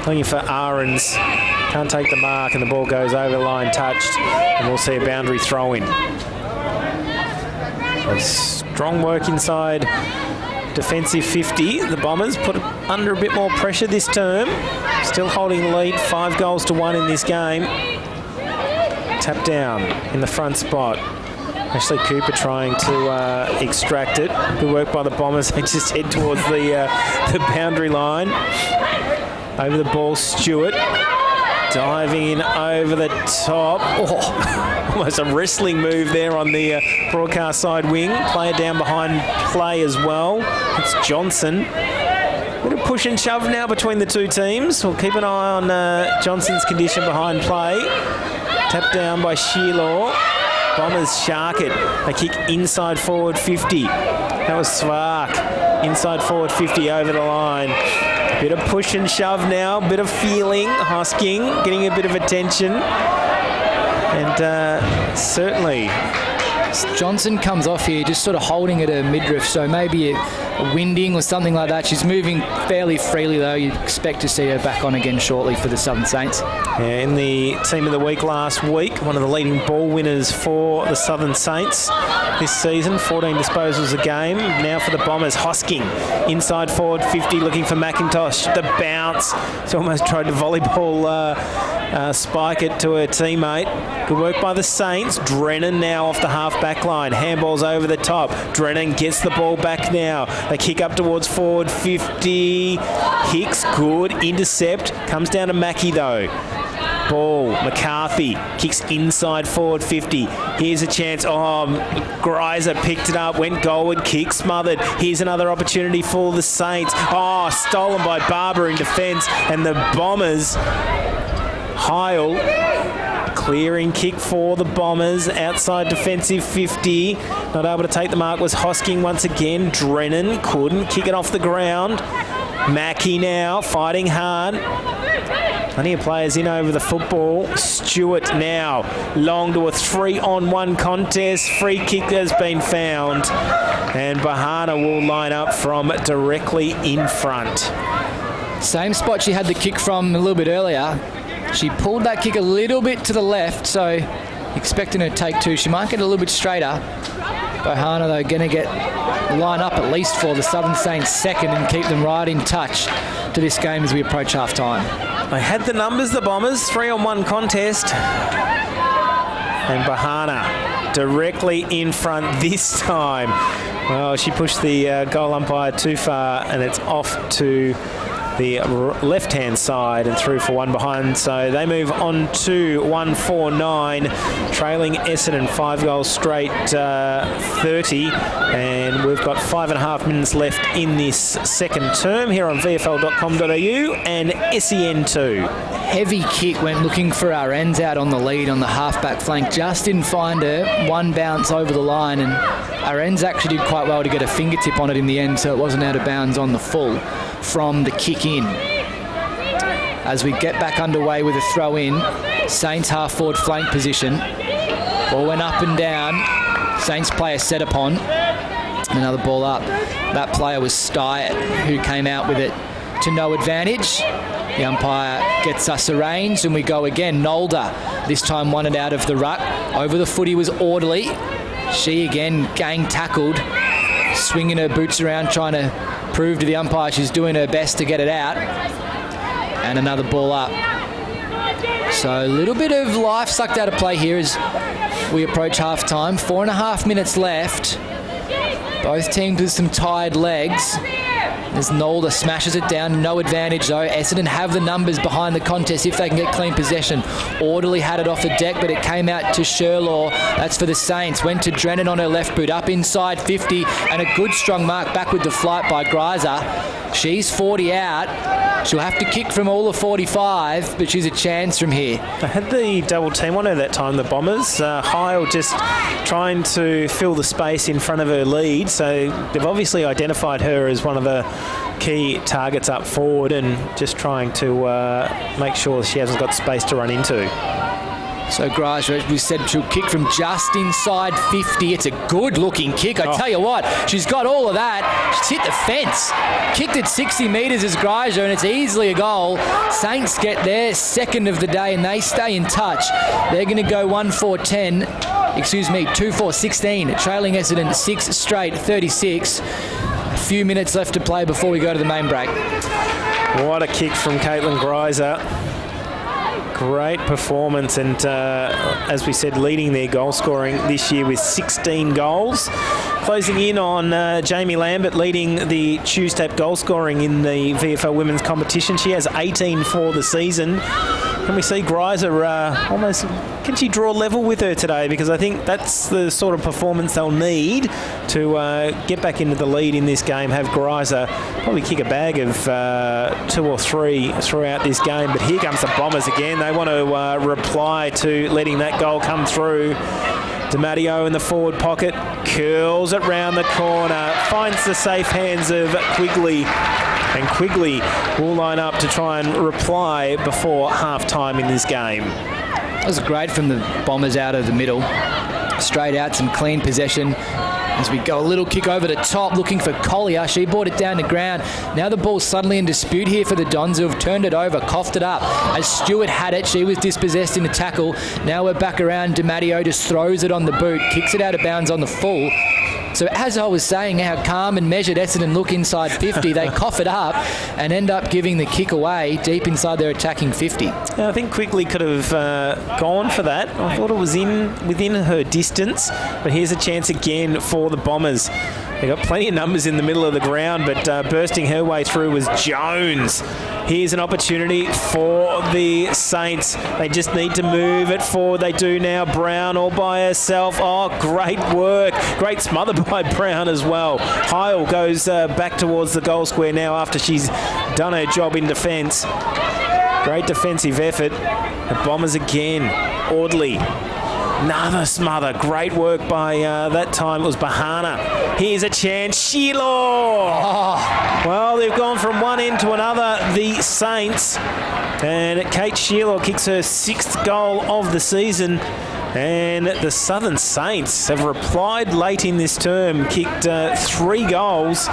Looking for Ahrens. Can't take the mark and the ball goes over the line touched. And we'll see a boundary throw in. So strong work inside defensive 50. The Bombers put under a bit more pressure this term. Still holding the lead, 5 goals to 1 in this game. Tap down in the front spot. Ashley Cooper trying to extract it. Good work by the Bombers. They just head towards the boundary line. Over the ball, Stewart. Diving in over the top. Oh, almost a wrestling move there on the broadcast side wing. Player down behind play as well. It's Johnson. Bit of push and shove now between the two teams. We'll keep an eye on Johnson's condition behind play. Tapped down by Shearlaw. Bombers shark it. They kick inside forward 50. That was Svark. Inside forward 50 over the line. Bit of push and shove now. Bit of feeling. Hosking getting a bit of attention. And certainly Johnson comes off here just sort of holding at her midriff, so maybe a winding or something like that. She's moving fairly freely though. You'd expect to see her back on again shortly for the Southern Saints. Yeah, in the team of the week last week, one of the leading ball winners for the Southern Saints this season, 14 disposals a game. Now for the Bombers, Hosking inside forward 50 looking for McIntosh. The bounce. She's almost tried to volleyball spike it to her teammate. Good work by the Saints. Drennan now off the half-back line. Handball's over the top. Drennan gets the ball back now. They kick up towards forward 50. Hicks, good. Intercept. Comes down to Mackie though. Ball, McCarthy kicks inside forward 50. Here's a chance. Oh, Greiser picked it up, went goalward, kick smothered. Here's another opportunity for the Saints. Oh, stolen by Barber in defence, and the Bombers. Heil Clearing kick for the Bombers. Outside defensive 50. Not able to take the mark was Hosking once again. Drennan couldn't kick it off the ground. Mackie now fighting hard. Plenty of players in over the football. Stewart now long to a 3-on-1 contest. Free kick has been found. And Bahana will line up from directly in front. Same spot she had the kick from a little bit earlier. She pulled that kick a little bit to the left, so expecting her take two. She might get a little bit straighter. Bahana, though, going to get line up at least for the Southern Saints second and keep them right in touch to this game as we approach half-time. They had the numbers, the Bombers. 3-on-1 contest. And Bahana directly in front this time. Well, she pushed the goal umpire too far, and it's off to the left-hand side and through for one behind. So they move on to 149, trailing Essendon 5 goals straight, 30. And we've got 5.5 minutes left in this second term here on VFL.com.au and SEN2. Heavy kick went looking for our ends out on the lead on the half-back flank. Just didn't find her. One bounce over the line, and our ends actually did quite well to get a fingertip on it in the end, so it wasn't out of bounds on the full from the kick in. As we get back underway with a throw in, Saints half forward flank position. Ball went up and down. Saints player set upon. Another ball up. That player was Styatt, who came out with it to no advantage. The umpire gets us arranged and we go again. Nolder this time won it out of the ruck. Over the footy was Orderly. She again gang tackled, swinging her boots around, trying to prove to the umpire she's doing her best to get it out. And another ball up. So a little bit of life sucked out of play here as we approach half-time. 4.5 minutes left. Both teams with some tired legs. As Nolder smashes it down, no advantage though. Essendon have the numbers behind the contest if they can get clean possession. Orderly had it off the deck, but it came out to Sherlaw. That's for the Saints. Went to Drennan on her left boot, up inside 50, and a good strong mark back with the flight by Greiser. She's 40 out. She'll have to kick from all of 45, but she's a chance from here. They had the double team on her that time, the Bombers. Heil just trying to fill the space in front of her lead, so they've obviously identified her as one of the key targets up forward and just trying to make sure she hasn't got space to run into. So Greiser, as we said, she'll kick from just inside 50. It's a good-looking kick. I tell you what, she's got all of that. She's hit the fence. Kicked it 60 metres as Greiser, and it's easily a goal. Saints get their second of the day, and they stay in touch. They're going to go 2-4-16, trailing Essendon 6 straight, 36. A few minutes left to play before we go to the main break. What a kick from Caitlin Greiser. Great performance, and as we said, leading their goal scoring this year with 16 goals. Closing in on Jamie Lambert leading the Tuesday goal scoring in the VFL women's competition. She has 18 for the season. Can we see Greiser almost... Can she draw level with her today? Because I think that's the sort of performance they'll need to get back into the lead in this game. Have Greiser probably kick a bag of 2 or 3 throughout this game. But here comes the Bombers again. They want to reply to letting that goal come through. DiMatteo in the forward pocket, curls it round the corner, finds the safe hands of Quigley. And Quigley will line up to try and reply before half-time in this game. That was great from the Bombers out of the middle. Straight out, some clean possession. As we go a little kick over the top, looking for Collier. She brought it down to ground. Now the ball's suddenly in dispute here for the Dons, who have turned it over, coughed it up. As Stewart had it, she was dispossessed in the tackle. Now we're back around. DiMatteo just throws it on the boot, kicks it out of bounds on the full. So as I was saying, how calm and measured Essendon look inside 50, they cough it up and end up giving the kick away deep inside their attacking 50. I think Quigley could have gone for that. I thought it was within her distance, but here's a chance again for the Bombers. They got plenty of numbers in the middle of the ground, but bursting her way through was Jones. Here's an opportunity for the Saints. They just need to move it forward. They do now. Brown all by herself. Oh, great work. Great smother by Brown as well. Heil goes back towards the goal square now after she's done her job in defence. Great defensive effort. The Bombers again. Audley. Another smother. Great work by, that time it was Bahana. Here's a chance. Sheila! Oh. Well, they've gone from one end to another, the Saints. And Kate Sheila kicks her 6th goal of the season. And the Southern Saints have replied late in this term, kicked 3 goals.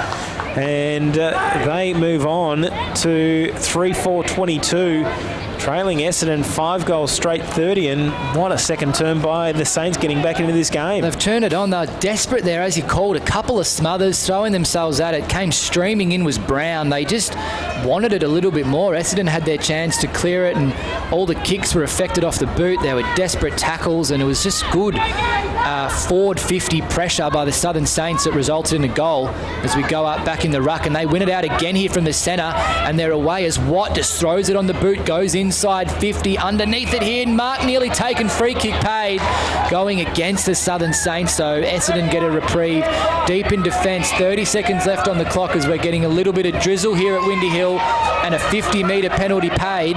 And they move on to 3-4-22. Trailing Essendon 5 goals straight 30, and what a second term by the Saints getting back into this game. They've turned it on. They were desperate there, as you called. A couple of smothers, throwing themselves at it. Came streaming in was Brown. They just wanted it a little bit more. Essendon had their chance to clear it, and all the kicks were affected off the boot. There were desperate tackles, and it was just good forward 50 pressure by the Southern Saints that resulted in a goal as we go up back in the ruck, and they win it out again here from the centre, and they're away as Watt just throws it on the boot, goes inside 50, underneath it here, Mark nearly taken, free kick paid, going against the Southern Saints, so Essendon get a reprieve deep in defence. 30 seconds left on the clock as we're getting a little bit of drizzle here at Windy Hill, and a 50-metre penalty paid.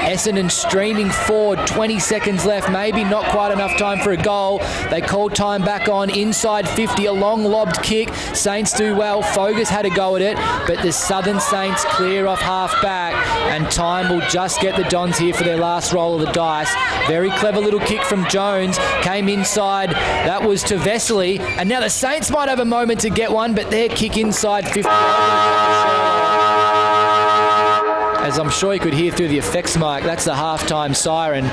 Essendon streaming forward, 20 seconds left, maybe not quite enough time for a goal. They called time back on, inside 50, a long lobbed kick. Saints do well, Fogus had a go at it, but the Southern Saints clear off half back, and time will just get the Dons here for their last roll of the dice. Very clever little kick from Jones, came inside, that was to Vesely, and now the Saints might have a moment to get one, but their kick inside 50. As I'm sure you could hear through the effects mic, that's the halftime siren,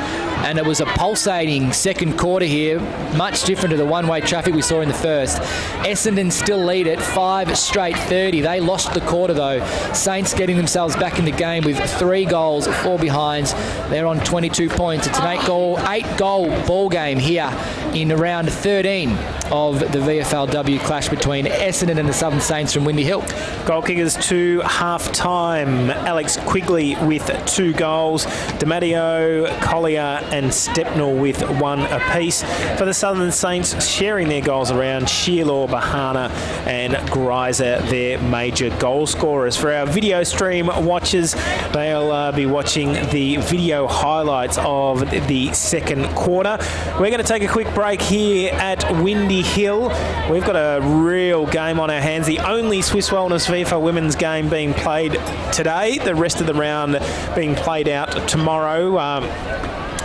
and it was a pulsating second quarter here, much different to the one-way traffic we saw in the first. Essendon still lead it, 5 straight 30. They lost the quarter though. Saints getting themselves back in the game with 3 goals, 4 behinds. They're on 22 points. It's an 8-goal ball game here in round 13 of the VFLW clash between Essendon and the Southern Saints from Windy Hill. Goal kickers to half-time. Alex Quigley with 2 goals. DiMatteo, Collier and Stepnell with 1 apiece. For the Southern Saints, sharing their goals around, Sheila, Bahana and Greiser, their major goal scorers. For our video stream watchers, they'll be watching the video highlights of the second quarter. We're going to take a quick break here at Windy Hill. We've got a real game on our hands. The only Swiss Wellness VFL women's game being played today. The rest of the round being played out tomorrow.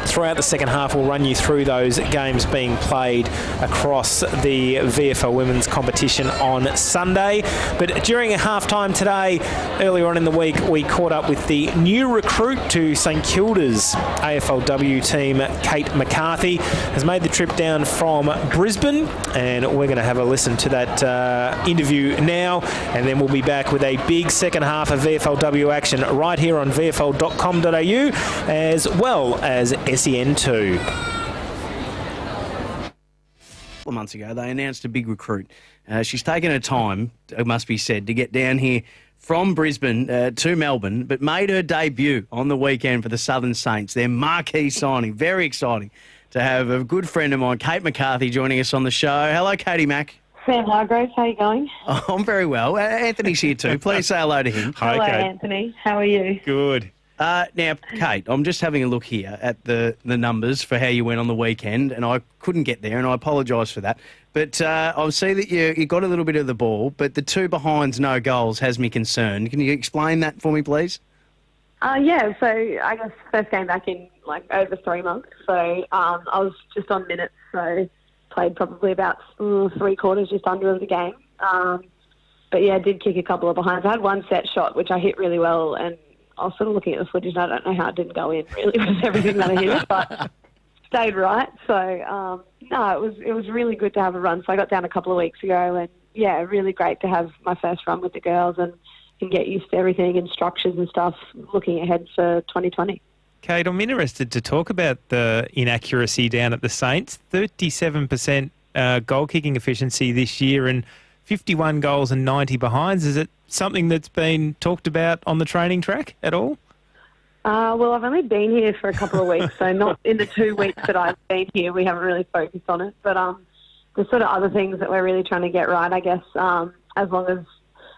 Throughout the second half, we'll run you through those games being played across the VFL women's competition on Sunday. But during a half-time today, earlier on in the week, we caught up with the new recruit to St Kilda's AFLW team, Kate McCarthy, has made the trip down from Brisbane, and we're going to have a listen to that interview now, and then we'll be back with a big second half of VFLW action right here on vfl.com.au, as well as SEN2. A couple of months ago, they announced a big recruit. She's taken her time, it must be said, to get down here from Brisbane to Melbourne, but made her debut on the weekend for the Southern Saints. Their marquee signing. Very exciting to have a good friend of mine, Kate McCarthy, joining us on the show. Hello, Katie Mac. Sam Hargraves, how are you going? Oh, I'm very well. Anthony's here too. Please say hello to him. Hello, Kate. Anthony. How are you? Good. Now, Kate, I'm just having a look here at the numbers for how you went on the weekend, and I couldn't get there, and I apologise for that. But I see that you got a little bit of the ball, but the 2 behinds, no goals, has me concerned. Can you explain that for me, please? Yeah, so I guess first game back in over 3 months. So I was just on minutes, so played probably about 3 quarters, just under of the game. But yeah, I did kick a couple of behinds. I had 1 set shot, which I hit really well, and I was sort of looking at the footage, and I don't know how it didn't go in, really, with everything that I hit, but stayed right. So, no, it was really good to have a run. So I got down a couple of weeks ago, and, yeah, really great to have my first run with the girls and get used to everything and structures and stuff, looking ahead for 2020. Kate, I'm interested to talk about the inaccuracy down at the Saints. 37% goal-kicking efficiency this year and 51 goals and 90 behinds. Is it something that's been talked about on the training track at all? Well, I've only been here for a couple of weeks, so not in the 2 weeks that I've been here, we haven't really focused on it. But there's sort of other things that we're really trying to get right, I guess, as long as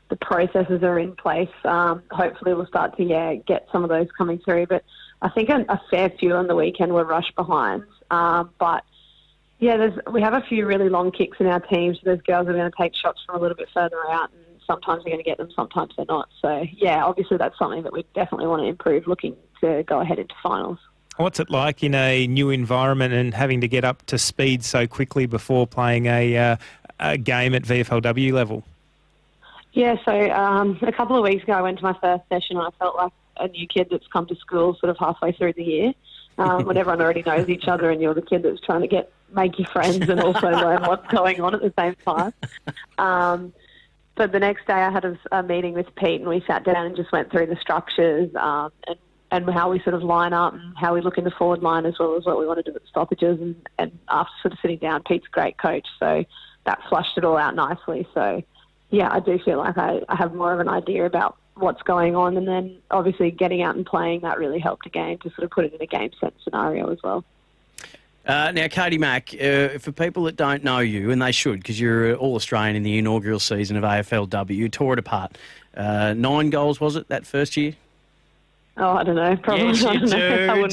the processes are in place. Hopefully we'll start to get some of those coming through. But I think a fair few on the weekend were rush behinds. But yeah, we have a few really long kicks in our team. So those girls are going to take shots from a little bit further out, and sometimes they're going to get them, sometimes they're not. So yeah, obviously that's something that we definitely want to improve, looking to go ahead into finals. What's it like in a new environment and having to get up to speed so quickly before playing a game at VFLW level? Yeah, so a couple of weeks ago I went to my first session and I felt like a new kid that's come to school sort of halfway through the year, when everyone already knows each other and you're the kid that's trying to make you friends and also learn what's going on at the same time. But the next day I had a meeting with Pete and we sat down and just went through the structures and how we sort of line up and how we look in the forward line, as well as what we want to do at stoppages. And after sort of sitting down, Pete's a great coach, so that flushed it all out nicely. So yeah, I do feel like I have more of an idea about what's going on, and then obviously getting out and playing, that really helped a game to sort of put it in a game set scenario as well. Now, Katie Mack, for people that don't know you, and they should, because you're All-Australian in the inaugural season of AFLW, you tore it apart. 9 goals, was it, that first year? Oh, I don't know. Probably. Yes, you do.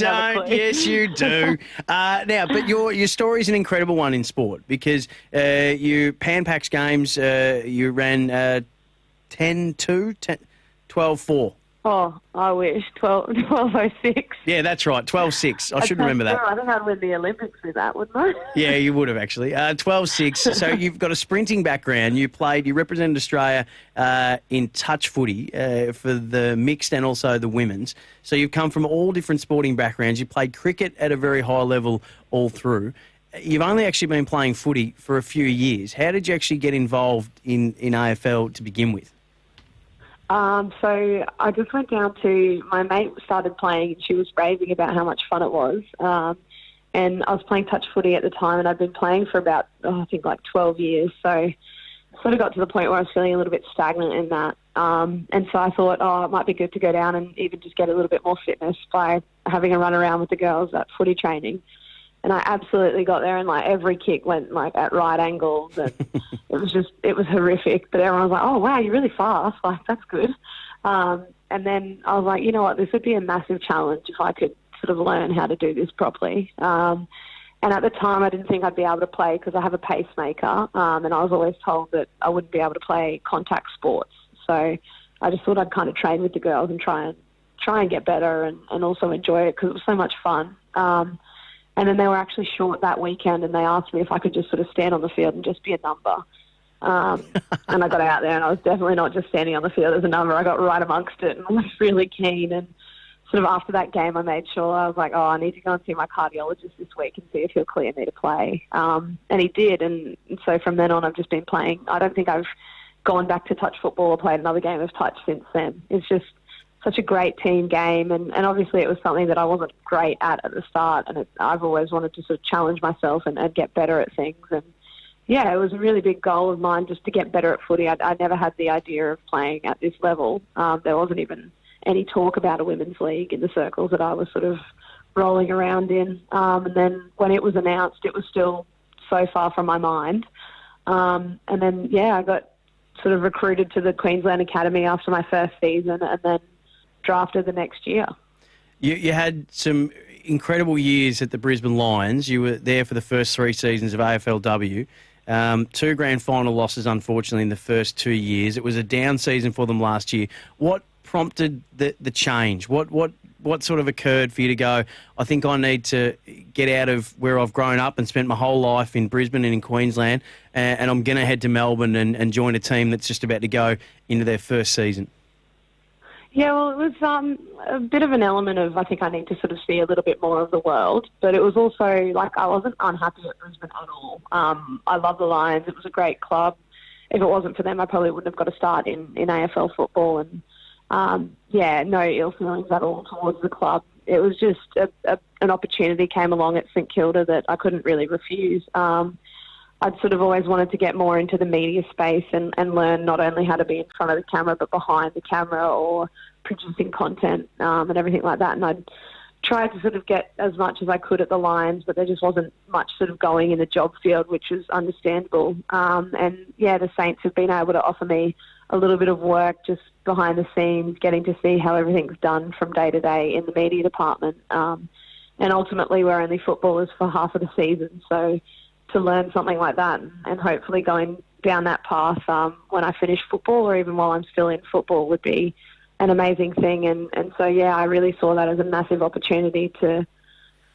Yes, you do. Now, but your story's an incredible one in sport, because you Pan Pacs games, you ran 10-2, 12-4. Oh, I wish. 12.06. Yeah, that's right. 12.6. I should remember that. I think I'd win the Olympics with that, wouldn't I? Yeah, you would have actually. 12.6. So you've got a sprinting background. You represented Australia in touch footy for the mixed and also the women's. So you've come from all different sporting backgrounds. You played cricket at a very high level all through. You've only actually been playing footy for a few years. How did you actually get involved in AFL to begin with? So I just went down to, my mate started playing and she was raving about how much fun it was. And I was playing touch footy at the time and I'd been playing for about, I think like 12 years. So I sort of got to the point where I was feeling a little bit stagnant in that. And so I thought, it might be good to go down and even just get a little bit more fitness by having a run around with the girls at footy training. And I absolutely got there, and like every kick went like at right angles, and it was horrific. But everyone was like, "Oh wow, you're really fast! Like that's good." And then I was like, you know what, this would be a massive challenge if I could sort of learn how to do this properly. And at the time, I didn't think I'd be able to play because I have a pacemaker, and I was always told that I wouldn't be able to play contact sports. So I just thought I'd kind of train with the girls and try and get better, and also enjoy it because it was so much fun. And then they were actually short that weekend and they asked me if I could just sort of stand on the field and just be a number. And I got out there and I was definitely not just standing on the field as a number. I got right amongst it and I was really keen. And sort of after that game, I made sure, I was like, I need to go and see my cardiologist this week and see if he'll clear me to play. And he did. And so from then on, I've just been playing. I don't think I've gone back to touch football or played another game of touch since then. It's just such a great team game, and obviously it was something that I wasn't great at the start, and I've always wanted to sort of challenge myself and get better at things. And yeah, it was a really big goal of mine just to get better at footy. I never had the idea of playing at this level. There wasn't even any talk about a women's league in the circles that I was sort of rolling around in. And then when it was announced, it was still so far from my mind. And then, yeah, I got sort of recruited to the Queensland Academy after my first season, and then drafted the next year. You had some incredible years at the Brisbane Lions. You were there for the first 3 seasons of AFLW. 2 grand final losses, unfortunately, in the first 2 years. It was a down season for them last year. What prompted the change? What sort of occurred for you to go, I think I need to get out of where I've grown up and spent my whole life in Brisbane and in Queensland, and I'm going to head to Melbourne and join a team that's just about to go into their first season? Yeah, well, it was a bit of an element of, I think I need to sort of see a little bit more of the world, but it was also, like, I wasn't unhappy at Brisbane at all. I love the Lions. It was a great club. If it wasn't for them, I probably wouldn't have got a start in AFL football, and, yeah, no ill feelings at all towards the club. It was just an opportunity came along at St Kilda that I couldn't really refuse. I'd sort of always wanted to get more into the media space and learn not only how to be in front of the camera, but behind the camera or producing content and everything like that. And I'd tried to sort of get as much as I could at the Lions, but there just wasn't much sort of going in the job field, which was understandable. And, yeah, the Saints have been able to offer me a little bit of work just behind the scenes, getting to see how everything's done from day to day in the media department. And ultimately, we're only footballers for half of the season. So to learn something like that and hopefully going down that path when I finish football or even while I'm still in football would be an amazing thing. And so, yeah, I really saw that as a massive opportunity to,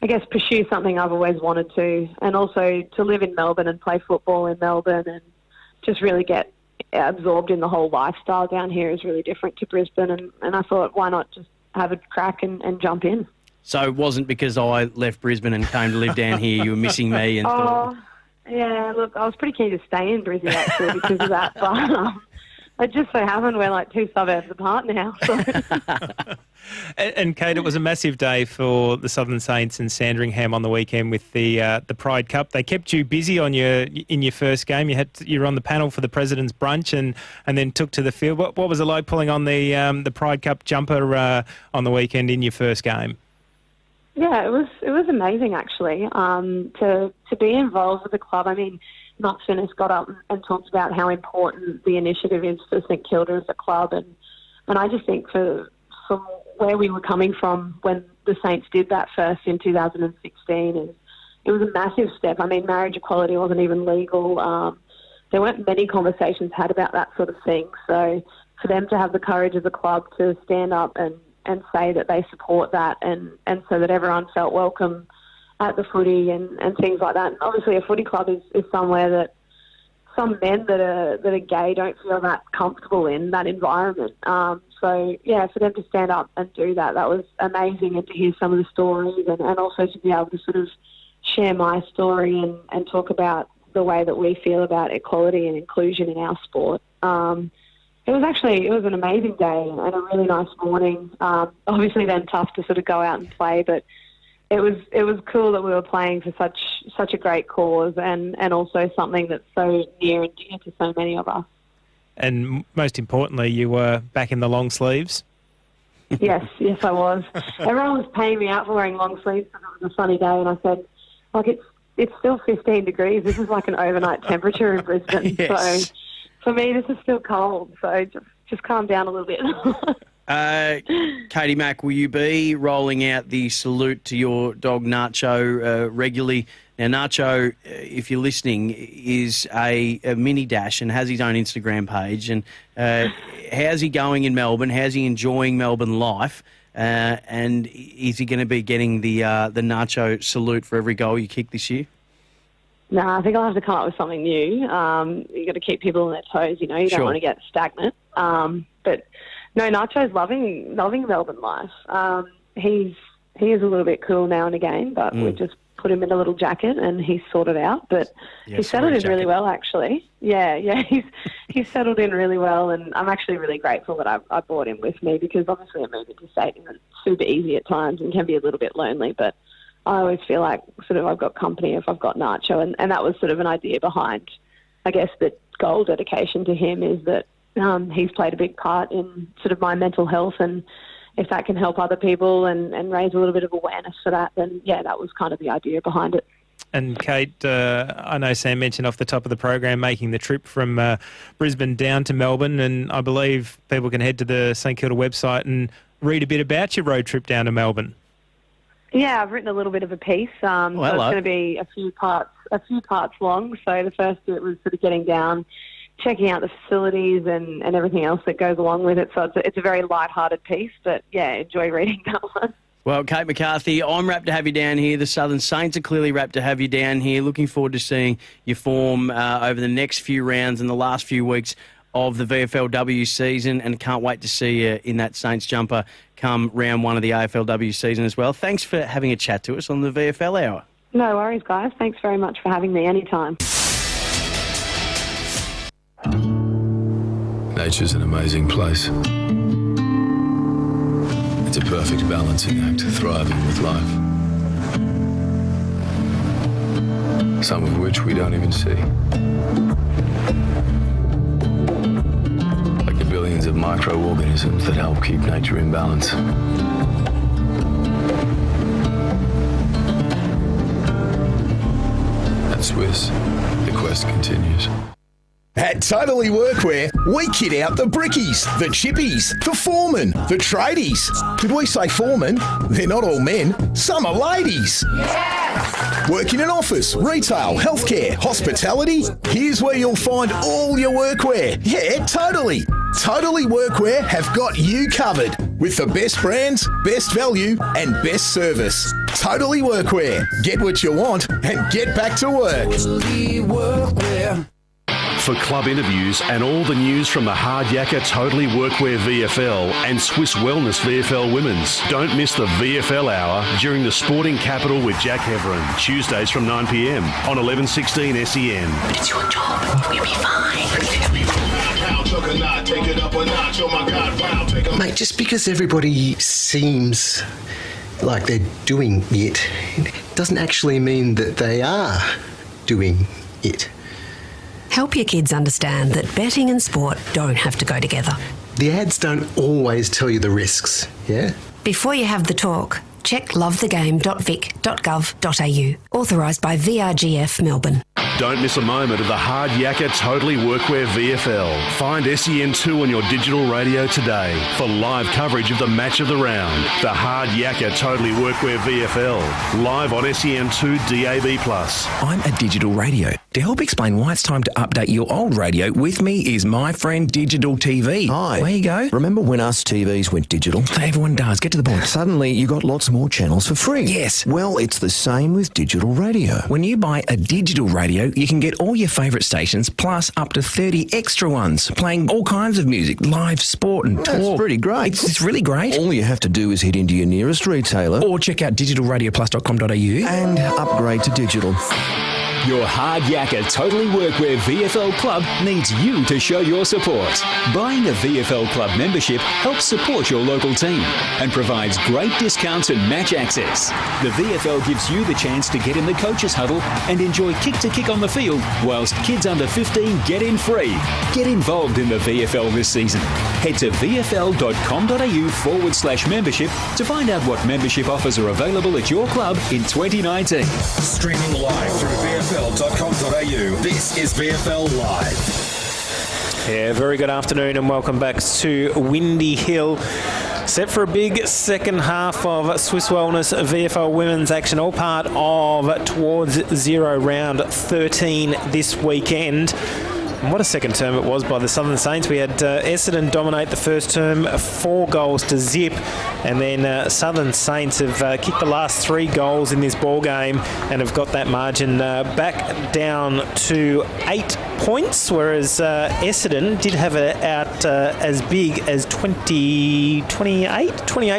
I guess, pursue something I've always wanted to, and also to live in Melbourne and play football in Melbourne and just really get absorbed in the whole lifestyle down here is really different to Brisbane. And I thought, why not just have a crack and jump in? So it wasn't because I left Brisbane and came to live down here, you were missing me and thought... Yeah, look, I was pretty keen to stay in Brisbane actually because of that, but it just so happened we're like 2 suburbs apart now. So. And Kate, it was a massive day for the Southern Saints and Sandringham on the weekend with the Pride Cup. They kept you busy in your first game. You were on the panel for the President's Brunch and then took to the field. What was it like pulling on the Pride Cup jumper on the weekend in your first game? Yeah, it was amazing actually to be involved with the club. I mean, Knox Finnis got up and talked about how important the initiative is for St Kilda as a club, and I just think from where we were coming from when the Saints did that first in 2016, it was a massive step. I mean, marriage equality wasn't even legal. There weren't many conversations had about that sort of thing. So for them to have the courage as a club to stand up and say that they support that and so that everyone felt welcome at the footy and things like that. And obviously a footy club is somewhere that some men that are gay don't feel that comfortable in that environment. So, yeah, for them to stand up and do that was amazing, and to hear some of the stories and also to be able to sort of share my story and talk about the way that we feel about equality and inclusion in our sport. It was an amazing day and a really nice morning. Obviously then tough to sort of go out and play, but it was cool that we were playing for such a great cause and also something that's so near and dear to so many of us. And most importantly, you were back in the long sleeves. Yes, I was. Everyone was paying me out for wearing long sleeves because it was a sunny day, and I said, like, it's still 15 degrees. This is like an overnight temperature in Brisbane. Yes. So for me, this is still cold, so just calm down a little bit. Katie Mack, will you be rolling out the salute to your dog Nacho regularly? Now, Nacho, if you're listening, is a mini dash and has his own Instagram page. And how's he going in Melbourne? How's he enjoying Melbourne life? And is he going to be getting the Nacho salute for every goal you kick this year? No, I think I'll have to come up with something new. You've got to keep people on their toes, you don't want to get stagnant. But no, Nacho's loving Melbourne life. He is a little bit cool now and again, but we just put him in a little jacket and he's sorted out. But he's settled in really well, actually. Yeah, he's settled in really well, and I'm actually really grateful that I brought him with me, because obviously a move interstate isn't super easy at times and can be a little bit lonely, but I always feel like sort of I've got company if I've got Nacho, and that was sort of an idea behind, I guess, the goal dedication to him, is that he's played a big part in sort of my mental health, and if that can help other people and raise a little bit of awareness for that, then yeah, that was kind of the idea behind it. And Kate, I know Sam mentioned off the top of the program making the trip from Brisbane down to Melbourne, and I believe people can head to the St Kilda website and read a bit about your road trip down to Melbourne. Yeah, I've written a little bit of a piece. So it's going to be a few parts long. So the first bit was sort of getting down, checking out the facilities and everything else that goes along with it. So it's a very light-hearted piece, but yeah, enjoy reading that one. Well, Kate McCarthy, I'm rapt to have you down here. The Southern Saints are clearly rapt to have you down here. Looking forward to seeing your form over the next few rounds and the last few weeks of the VFLW season, and can't wait to see you in that Saints jumper come round one of the AFLW season as well. Thanks for having a chat to us on the VFL Hour. No worries, guys. Thanks very much for having me anytime. Nature's an amazing place. It's a perfect balancing act, thriving with life. Some of which we don't even see. Like the billions of microorganisms that help keep nature in balance. At Swiss, the quest continues. At Totally Workwear, we kit out the brickies, the chippies, the foremen, the tradies. Did we say foremen? They're not all men, some are ladies. Yeah! Work in an office, retail, healthcare, hospitality. Here's where you'll find all your workwear. Yeah, totally. Totally Workwear have got you covered with the best brands, best value and best service. Totally Workwear. Get what you want and get back to work. Totally Workwear. For club interviews and all the news from the Hard Yakka Totally Workwear VFL and Swiss Wellness VFL Women's, don't miss the VFL Hour during the Sporting Capital with Jack Heverin, Tuesdays from 9 p.m. on 1116 SEN. But it's your job. We'll be fine. Mate, just because everybody seems like they're doing it doesn't actually mean that they are doing it. Help your kids understand that betting and sport don't have to go together. The ads don't always tell you the risks, yeah? Before you have the talk, check lovethegame.vic.gov.au. Authorised by VRGF Melbourne. Don't miss a moment of the Hard Yakka Totally Workwear VFL. Find SEN2 on your digital radio today for live coverage of the match of the round. The Hard Yakka Totally Workwear VFL. Live on SEN2 DAB+. I'm a digital radio. To help explain why it's time to update your old radio, with me is my friend Digital TV. Hi. There you go. Remember when us TVs went digital? Everyone does. Get to the point. Suddenly you got lots more channels for free. Yes. Well, it's the same with digital radio. When you buy a digital radio, you can get all your favourite stations plus up to 30 extra ones, playing all kinds of music, live sport and talk. That's pretty great. It's really great. All you have to do is head into your nearest retailer Or check out digitalradioplus.com.au and upgrade to digital. Your Hard Yakka Totally Workwear VFL Club needs you to show your support. Buying a VFL Club membership helps support your local team and provides great discounts and match access. The VFL gives you the chance to get in the coaches' huddle and enjoy kick-to-kick on the field, whilst kids under 15 get in free. Get involved in the VFL this season. Head to vfl.com.au/membership to find out what membership offers are available at your club in 2019. Streaming live through VFL.com.au. This is VFL Live. Yeah, very good afternoon and welcome back to Windy Hill. Set for a big second half of Swiss Wellness VFL Women's action, all part of Towards Zero round 13 this weekend. And what a second term it was by the Southern Saints. We had Essendon dominate the first term, 4 goals to zip, and then Southern Saints have kicked the last 3 goals in this ball game and have got that margin back down to 8 points, whereas Essendon did have it out as big as 28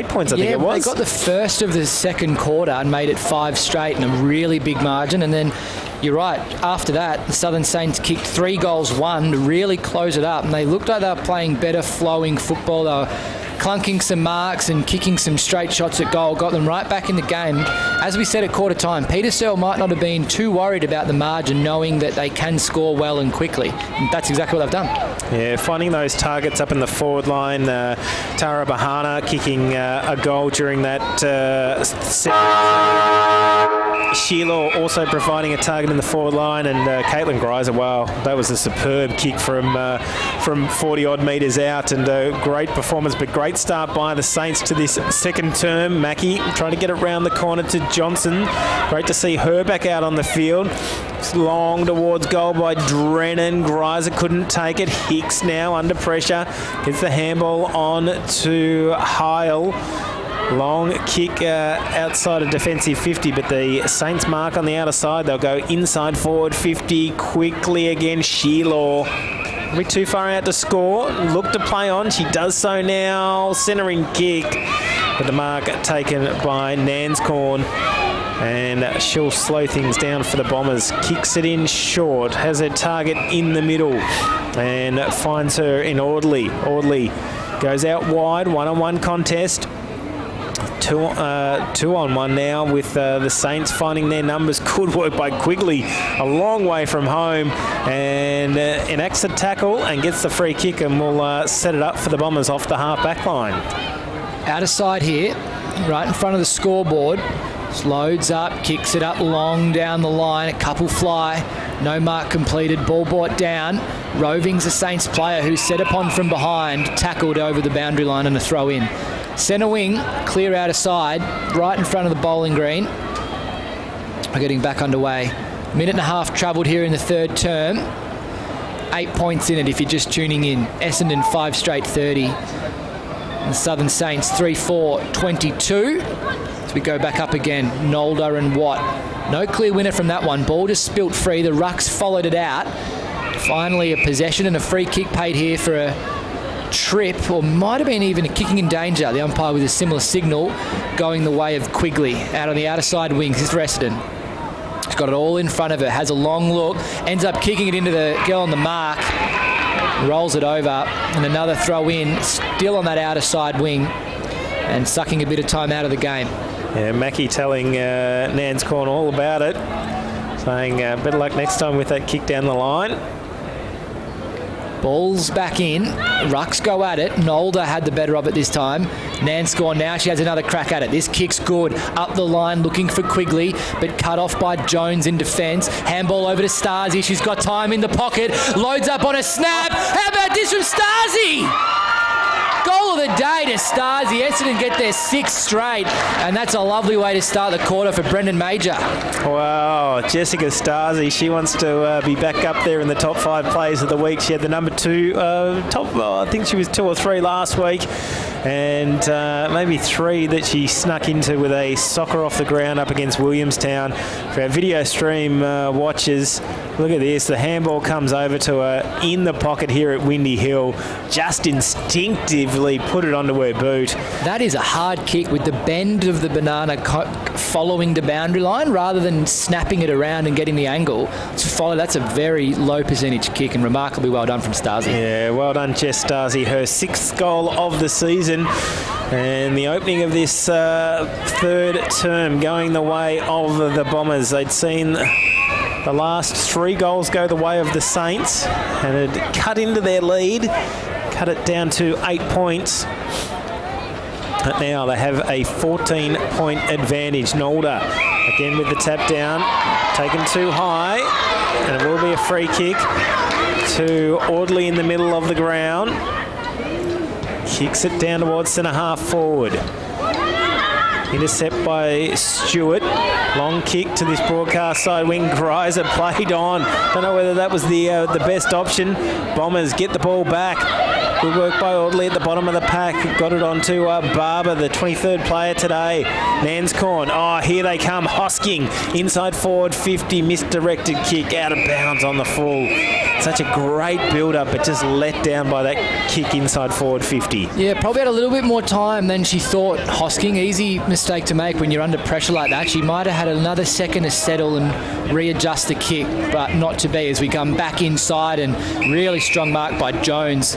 points, I think it was. They got the first of the second quarter and made it 5 straight in a really big margin, and then you're right. After that, the Southern Saints kicked 3 goals, 1 to really close it up, and they looked like they were playing better flowing football. They were clunking some marks and kicking some straight shots at goal, got them right back in the game. As we said at quarter time, Peter Searle might not have been too worried about the margin, knowing that they can score well and quickly. And that's exactly what they've done. Yeah, finding those targets up in the forward line. Tara Bahana kicking a goal during that set. Sheila also providing a target in the forward line, and Caitlin Greiser, wow, that was a superb kick from 40-odd metres out, and a great performance, but great start by the Saints to this second term. Mackie trying to get it round the corner to Johnson. Great to see her back out on the field. It's long towards goal by Drennan. Greiser couldn't take it. Hicks now under pressure. Gets the handball on to Heil. Long kick outside a defensive 50, but the Saints mark on the outer side. They'll go inside forward 50 quickly again. Sheila a bit too far out to score. Look to play on. She does so now. Centering kick, but the mark taken by Nanscorn. And she'll slow things down for the Bombers. Kicks it in short. Has her target in the middle and finds her in Audley. Audley goes out wide. 1-on-1 contest. 2-on-1 now with the Saints finding their numbers. Good work by Quigley, a long way from home, and enacts a tackle and gets the free kick, and will set it up for the Bombers off the half-back line. Out of sight here, right in front of the scoreboard. Loads up, kicks it up long down the line, a couple fly, no mark completed, ball brought down. Roving's a Saints player who's set upon from behind, tackled over the boundary line and a throw in. Centre wing, clear out of side, right in front of the bowling green. We're getting back underway. Minute and a half travelled here in the third term. 8 points in it if you're just tuning in. Essendon 5 straight 30. And the Southern Saints 3-4 22. As we go back up again, Nolder and Watt. No clear winner from that one. Ball just spilt free. The Rucks followed it out. Finally a possession and a free kick paid here for a trip, or might have been even a kicking in danger. The umpire with a similar signal going the way of Quigley out on the outer side wing. This is for Essendon. She's got it all in front of her, has a long look, ends up kicking it into the girl on the mark, rolls it over, and another throw in, still on that outer side wing, and sucking a bit of time out of the game. Yeah, Mackie telling Nance Corn all about it, saying better luck next time with that kick down the line. Ball's back in. Rucks go at it. Nolder had the better of it this time. Nan's gone now. She has another crack at it. This kick's good. Up the line looking for Quigley, but cut off by Jones in defence. Handball over to Stasi. She's got time in the pocket. Loads up on a snap. How about this from Stasi? Goal of the day to Stasi. Essendon get their 6th straight, and that's a lovely way to start the quarter for Brendan Major. Wow, Jessica Stasi, she wants to be back up there in the top 5 players of the week. She had the number 2 I think she was 2 or 3 last week, and maybe 3 that she snuck into with a soccer off the ground up against Williamstown. For our video stream watchers, look at this. The handball comes over to her in the pocket here at Windy Hill. Just instinctively put it onto her boot. That is a hard kick with the bend of the banana following the boundary line rather than snapping it around and getting the angle. To follow, that's a very low percentage kick, and remarkably well done from Stasi. Yeah, well done, Jess Stasi. Her 6th goal of the season. And the opening of this third term going the way of the Bombers. They'd seen the last 3 goals go the way of the Saints and had cut into their lead, cut it down to 8 points. But now they have a 14-point advantage. Nolder again with the tap down, taken too high, and it will be a free kick to Audley in the middle of the ground. Kicks it down towards centre half forward. Intercept by Stewart. Long kick to this broadcast side wing. Greiser played on. Don't know whether that was the best option. Bombers get the ball back. Good work by Audley at the bottom of the pack. Got it on to Barber, the 23rd player today. Nanscorn. Oh, here they come. Hosking. Inside forward 50. Misdirected kick out of bounds on the full. Such a great build-up, but just let down by that kick inside forward 50. Yeah, probably had a little bit more time than she thought. Hosking, easy mistake to make when you're under pressure like that. She might have had another second to settle and readjust the kick, but not to be as we come back inside, and really strong mark by Jones.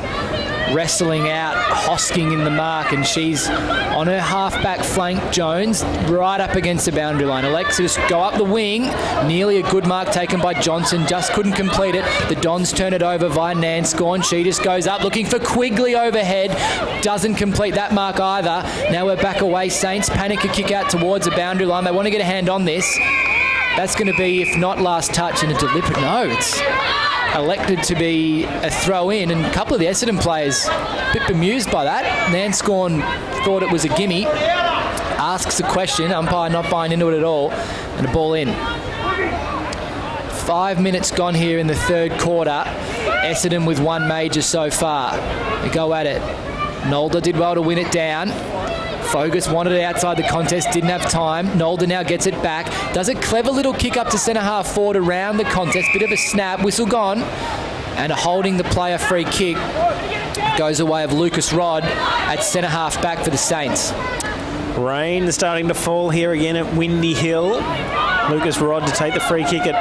Wrestling out, Hosking in the mark, and she's on her half-back flank, Jones, right up against the boundary line. Alexis go up the wing, nearly a good mark taken by Johnson, just couldn't complete it. The Dons turn it over via Nanscorn. She just goes up looking for Quigley overhead, doesn't complete that mark either. Now we're back away. Saints panic a kick out towards the boundary line. They want to get a hand on this. That's going to be, if not last touch, and a deliberate, no, it's elected to be a throw in, and a couple of the Essendon players a bit bemused by that. Nanscorn thought it was a gimme, asks a question, umpire not buying into it at all, and a ball in. 5 minutes gone here in the third quarter. Essendon with 1 major so far. They go at it. Nolder did well to win it down. Fogus wanted it outside the contest, didn't have time. Nolder now gets it back. Does a clever little kick up to centre half forward around the contest. Bit of a snap, whistle gone. And a holding the player free kick goes away of Lucas Rod at centre half back for the Saints. Rain starting to fall here again at Windy Hill. Lucas Rod to take the free kick at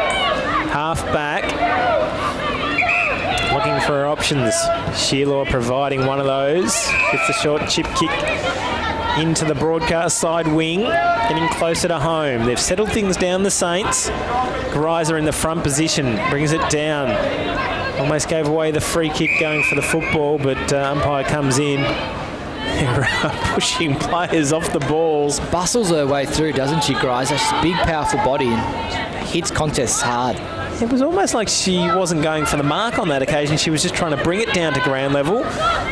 half back. Looking for options. Shearlaw providing one of those. Gets the short chip kick into the broadcast side wing, getting closer to home. They've settled things down, the Saints. Greiser in the front position, brings it down. Almost gave away the free kick going for the football, but umpire comes in. They're pushing players off the balls. Bustles her way through, doesn't she, Greiser? She's a big, powerful body and hits contests hard. It was almost like she wasn't going for the mark on that occasion. She was just trying to bring it down to ground level.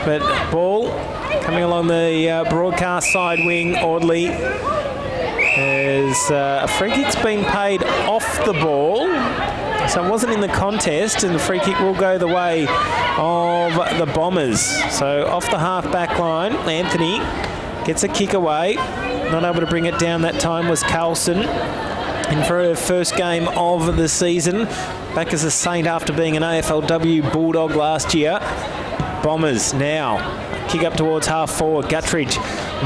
But ball coming along the broadcast side wing, Audley, as a free kick's been paid off the ball. So it wasn't in the contest, and the free kick will go the way of the Bombers. So off the half-back line, Anthony gets a kick away. Not able to bring it down that time was Carlson. In for her first game of the season. Back as a Saint after being an AFLW Bulldog last year. Bombers now. Kick up towards half forward. Guttridge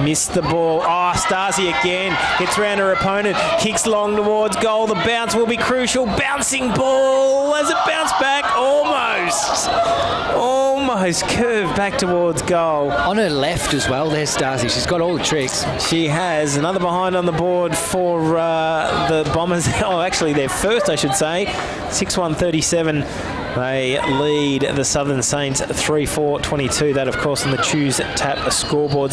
missed the ball. Stasi again. Gets round her opponent. Kicks long towards goal. The bounce will be crucial. Bouncing ball. As it bounced back. Almost curved back towards goal. On her left as well, there's Stasi. She's got all the tricks. She has. Another behind on the board for the Bombers. Actually, they're first, I should say. 6-1-37. They lead the Southern Saints 3-4-22. That, of course, on the Choose Tap scoreboard.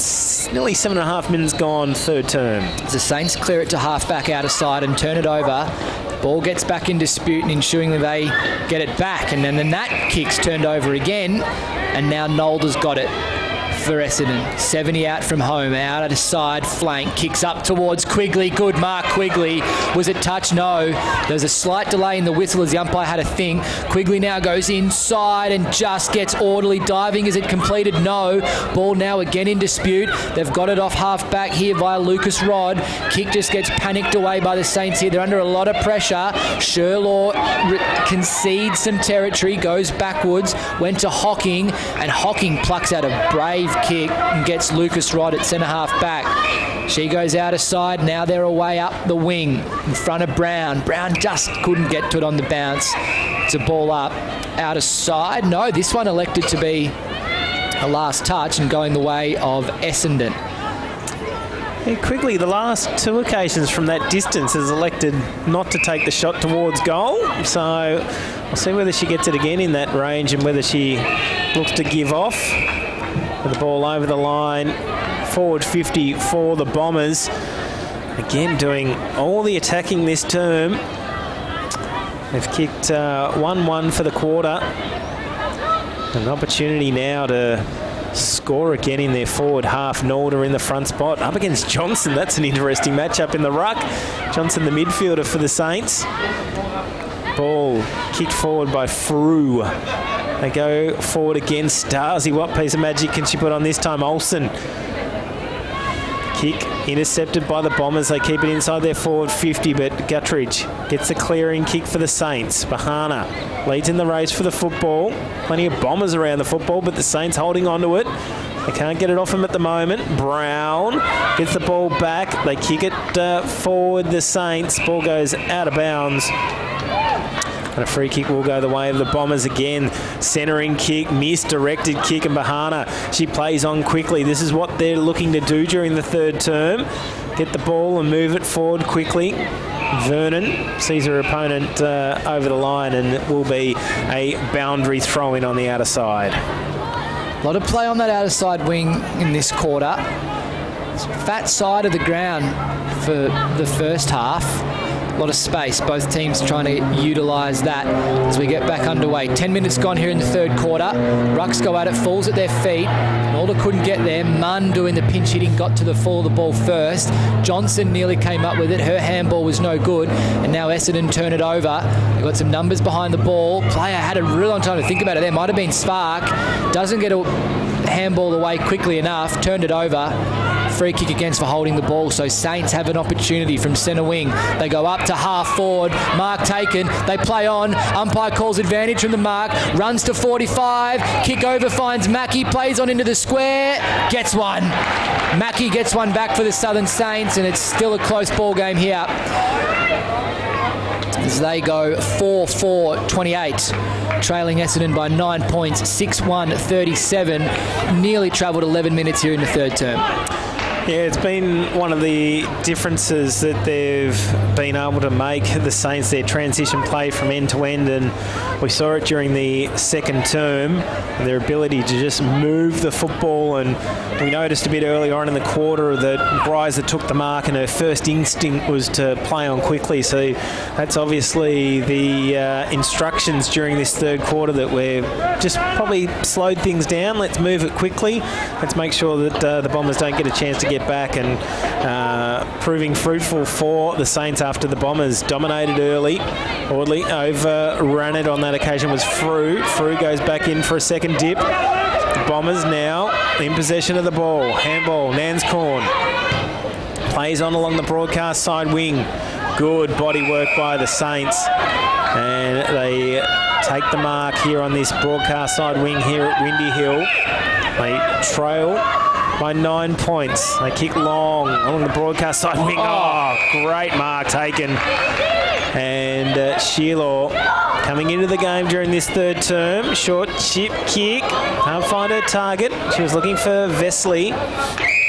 Nearly 7.5 minutes gone, third term. The Saints clear it to half-back out of side and turn it over. Ball gets back in dispute and ensuring that they get it back. And then that kick's turned over again. And now Nolder's got it for Essendon. 70 out from home, out at a side flank, kicks up towards Quigley. Good mark, Quigley. Was it touch? No. There's a slight delay in the whistle as the umpire had a thing. Quigley now goes inside and just gets Orderly diving. Is it completed? No. Ball now again in dispute. They've got it off half back here via Lucas Rod. Kick just gets panicked away by the Saints here. They're under a lot of pressure. Sherlaw concedes some territory, goes backwards, went to Hocking, and Hocking plucks out a brave kick and gets Lucas Rod at centre half back. She goes out of side. Now they're away up the wing in front of Brown. Brown just couldn't get to it on the bounce. It's a ball up out of side. No, this one elected to be a last touch and going the way of Essendon. Yeah, Quigley, the last two occasions from that distance, has elected not to take the shot towards goal. So we'll see whether she gets it again in that range and whether she looks to give off. With the ball over the line, forward 50 for the Bombers. Again, doing all the attacking this term. They've kicked 1-1 for the quarter. An opportunity now to score again in their forward half. Nolder in the front spot. Up against Johnson. That's an interesting matchup in the ruck. Johnson, the midfielder for the Saints. Ball kicked forward by Frew. They go forward again. Stasi, what piece of magic can she put on this time? Olsen. Kick intercepted by the Bombers. They keep it inside their forward 50, but Guttridge gets the clearing kick for the Saints. Bahana leads in the race for the football. Plenty of Bombers around the football, but the Saints holding on to it. They can't get it off him at the moment. Brown gets the ball back. They kick it forward, the Saints. Ball goes out of bounds. And a free kick will go the way of the Bombers again. Centering kick, misdirected kick, and Bahana, she plays on quickly. This is what they're looking to do during the third term. Get the ball and move it forward quickly. Vernon sees her opponent over the line, and it will be a boundary throw-in on the outer side. A lot of play on that outer side wing in this quarter. It's fat side of the ground for the first half. A lot of space. Both teams trying to utilise that as we get back underway. 10 minutes gone here in the third quarter. Rucks go at it, falls at their feet. Alder couldn't get there. Munn doing the pinch hitting, got to the fall of the ball first. Johnson nearly came up with it. Her handball was no good. And now Essendon turn it over. They've got some numbers behind the ball. Player had a real long time to think about it. There might have been Spark. Doesn't get a handball away quickly enough. Turned it over. Free kick against for holding the ball. So Saints have an opportunity from centre wing. They go up to half forward. Mark taken. They play on. Umpire calls advantage from the mark. Runs to 45. Kick over, finds Mackie. Plays on into the square. Gets one. Mackie gets one back for the Southern Saints, and it's still a close ball game here. As they go 4-4-28. Trailing Essendon by 9 points. 6-1-37. Nearly travelled 11 minutes here in the third term. Yeah, it's been one of the differences that they've been able to make, the Saints, their transition play from end to end, and we saw it during the second term, their ability to just move the football. And we noticed a bit earlier on in the quarter that Greiser took the mark and her first instinct was to play on quickly. So that's obviously the instructions during this third quarter, that we're just probably slowed things down. Let's move it quickly. Let's make sure that the Bombers don't get a chance to get back, and proving fruitful for the Saints after the Bombers dominated early. Audley overran it on that occasion was Frew. Frew goes back in for a second dip. The Bombers now in possession of the ball. Handball, Nanscorn. Plays on along the broadcast side wing. Good body work by the Saints. And they take the mark here on this broadcast side wing here at Windy Hill. They trail by 9 points. They kick long along the broadcast side wing. Oh, great mark taken. And Sheila coming into the game during this third term. Short chip kick. Can't find her target. She was looking for Vesley.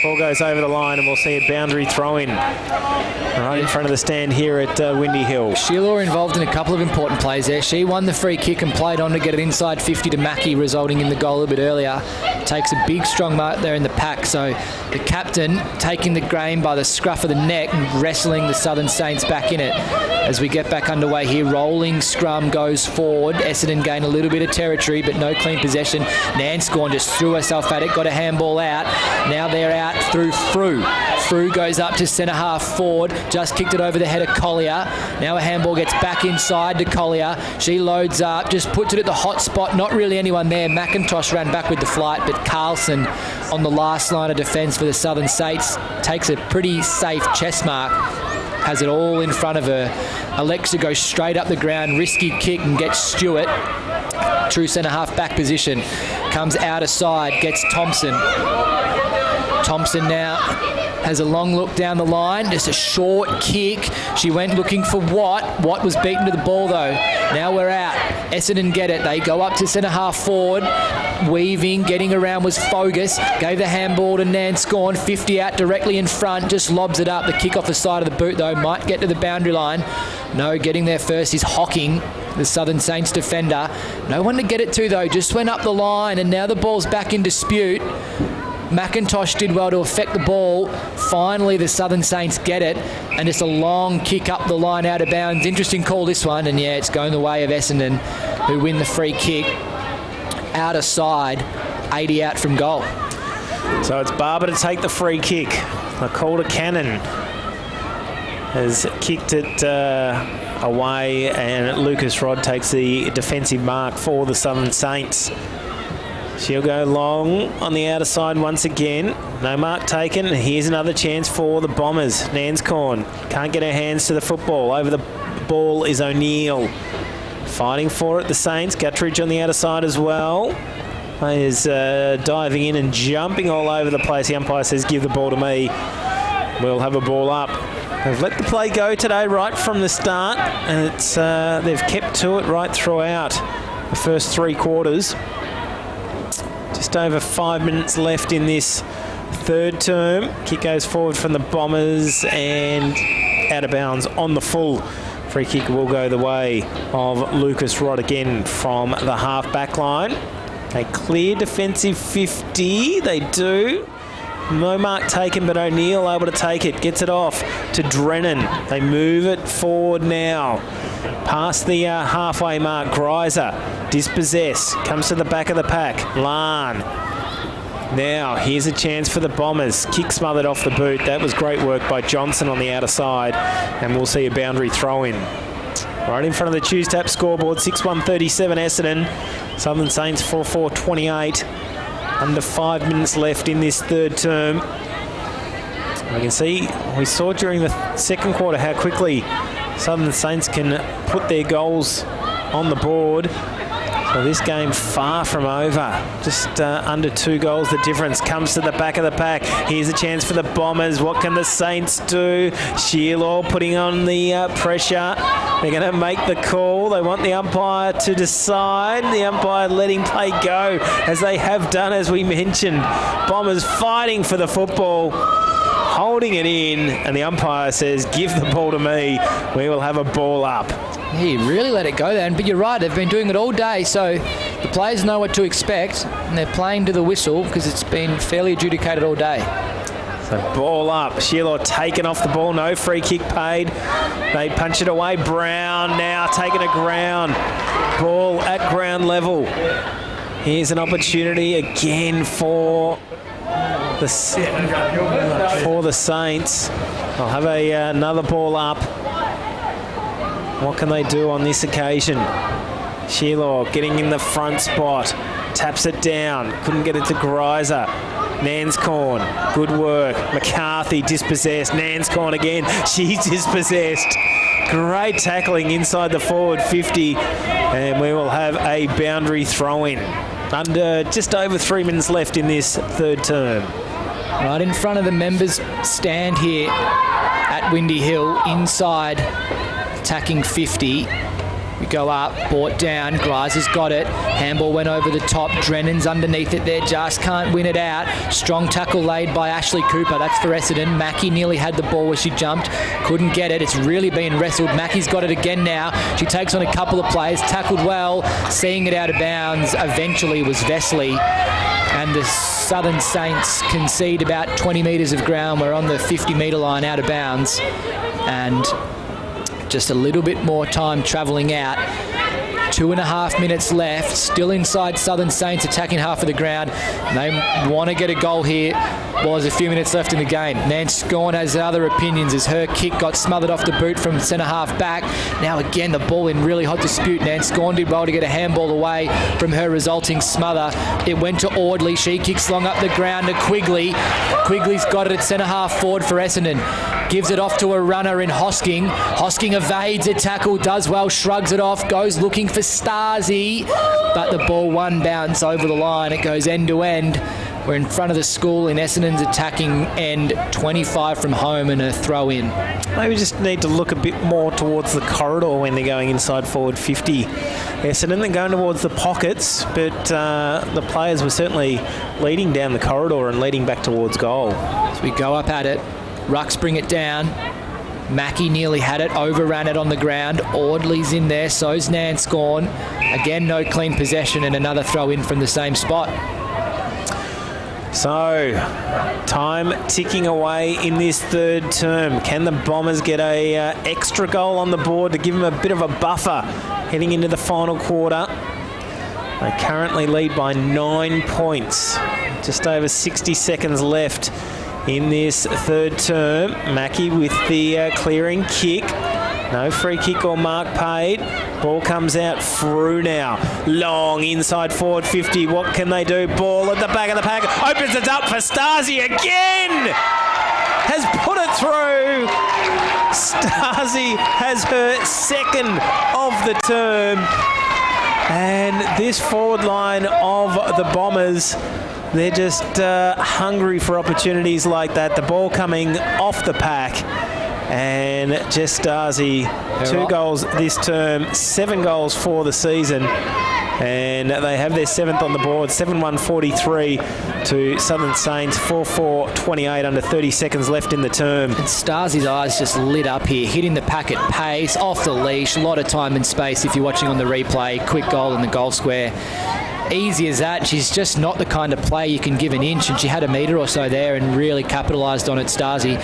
Ball goes over the line and we'll see a boundary throw in right in front of the stand here at Windy Hill. Sheila involved in a couple of important plays there. She won the free kick and played on to get it inside 50 to Mackie, resulting in the goal a bit earlier. Takes a big strong mark there in the pack. So the captain taking the game by the scruff of the neck and wrestling the Southern Saints back in it. As we get back underway here, rolling scrum goes forward. Essendon gain a little bit of territory, but no clean possession. Nanscorn just threw herself at it, got a handball out. Now they're out through Frew. Frew goes up to centre half forward, just kicked it over the head of Collier. Now a handball gets back inside to Collier. She loads up, just puts it at the hot spot. Not really anyone there. McIntosh ran back with the flight, but Carlson on the last line of defence for the Southern Saints takes a pretty safe chest mark. Has it all in front of her. Alexa goes straight up the ground, risky kick, and gets Stewart. True centre half back position. Comes out aside, gets Thompson. Thompson now has a long look down the line, just a short kick. She went looking for Watt. Watt was beaten to the ball though. Now we're out. Essendon get it. They go up to centre half forward. Weaving, getting around was Fogus. Gave the handball to Nanscorn. 50 out directly in front. Just lobs it up. The kick off the side of the boot though. Might get to the boundary line. No, getting there first is Hocking, the Southern Saints defender. No one to get it to though. Just went up the line and now the ball's back in dispute. McIntosh did well to affect the ball. Finally, the Southern Saints get it, and just a long kick up the line out of bounds. Interesting call, this one, and yeah, it's going the way of Essendon, who win the free kick. Out of side, 80 out from goal. So it's Barber to take the free kick. Macaulay Cannon has kicked it away, and Lucas Rod takes the defensive mark for the Southern Saints. She'll go long on the outer side once again. No mark taken. Here's another chance for the Bombers. Nanscorn can't get her hands to the football. Over the ball is O'Neill. Fighting for it, the Saints. Guttridge on the outer side as well. Is diving in and jumping all over the place. The umpire says, give the ball to me. We'll have a ball up. They've let the play go today right from the start, and it's they've kept to it right throughout the first three quarters. Just over 5 minutes left in this third term. Kick goes forward from the Bombers and out of bounds on the full. Free kick will go the way of Lucas Rod again from the half back line. A clear defensive 50. They do. No mark taken, but O'Neill able to take it. Gets it off to Drennan. They move it forward now. Past the halfway mark, Greiser. Dispossess. Comes to the back of the pack. Larn. Now, here's a chance for the Bombers. Kick smothered off the boot. That was great work by Johnson on the outer side. And we'll see a boundary throw in. Right in front of the Tuesday scoreboard. 6-1-37 Essendon. Southern Saints 4-4-28. Under 5 minutes left in this third term. We can see, we saw during the second quarter how quickly Southern Saints can put their goals on the board. So this game far from over. Just under 2 goals. The difference comes to the back of the pack. Here's a chance for the Bombers. What can the Saints do? Sheila putting on the pressure. They're going to make the call. They want the umpire to decide. The umpire letting play go, as they have done, as we mentioned. Bombers fighting for the football. holding it in, and the umpire says, give the ball to me. We will have a ball up. He really let it go then, but you're right, they've been doing it all day, so the players know what to expect, and they're playing to the whistle because it's been fairly adjudicated all day. So ball up. Sheila taken off the ball. No free kick paid. They punch it away. Brown now taking a ground. Ball at ground level. Here's an opportunity again for the Saints. They'll have another ball up. What can they do on this occasion? Sheila getting in the front spot. Taps it down. Couldn't get it to Greiser. Nanscorn, good work. McCarthy dispossessed. Nanscorn again. She's dispossessed. Great tackling inside the forward 50. And we will have a boundary throw-in. Under just over 3 minutes left in this third term. Right in front of the members' stand here at Windy Hill, inside attacking 50. We go up, brought down, Greiser's got it. Handball went over the top, Drennan's underneath it there, just can't win it out. Strong tackle laid by Ashley Cooper, that's for Essendon. Mackie nearly had the ball where she jumped, couldn't get it, it's really been wrestled. Mackie's got it again now, she takes on a couple of players, tackled well, seeing it out of bounds, eventually was Vesely. And the Southern Saints concede about 20 metres of ground, we're on the 50-metre line out of bounds. And just a little bit more time travelling out. 2.5 minutes left, still inside Southern Saints, attacking half of the ground. They want to get a goal here. Well, there's a few minutes left in the game. Nance Scorn has other opinions as her kick got smothered off the boot from centre-half back. Now again, the ball in really hot dispute. Nance Scorn did well to get a handball away from her resulting smother. It went to Audley. She kicks long up the ground to Quigley. Quigley's got it at centre-half forward for Essendon. Gives it off to a runner in Hosking. Hosking evades a tackle, does well, shrugs it off, goes looking for Stasi, but the ball one bounce over the line. It goes end to end. We're in front of the school in Essendon's attacking end, 25 from home and a throw in. Maybe just need to look a bit more towards the corridor when they're going inside forward 50. Essendon, they're going towards the pockets, but the players were certainly leading down the corridor and leading back towards goal. So we go up at it. Rucks bring it down. Mackie nearly had it, overran it on the ground. Audley's in there, so's Nanscorn. Again, no clean possession and another throw in from the same spot. So, time ticking away in this third term. Can the Bombers get a extra goal on the board to give them a bit of a buffer heading into the final quarter? They currently lead by 9 points. Just over 60 seconds left in this third term. Mackie with the clearing kick. No free kick or mark paid. Ball comes out through now. Long inside forward 50. What can they do? Ball at the back of the pack. Opens it up for Stasi again. Has put it through. Stasi has her second of the term. And this forward line of the Bombers, they're just hungry for opportunities like that. The ball coming off the pack. And Jess Stasi, 2 goals this term, 7 goals for the season. And they have their 7th on the board, 7-1-43 to Southern Saints, 4-4-28 under 30 seconds left in the term. And Stasi's eyes just lit up here, hitting the pack at pace, off the leash, a lot of time and space if you're watching on the replay. Quick goal in the goal square. Easy as that. She's just not the kind of player you can give an inch, and she had a metre or so there and really capitalised on it, Stasi.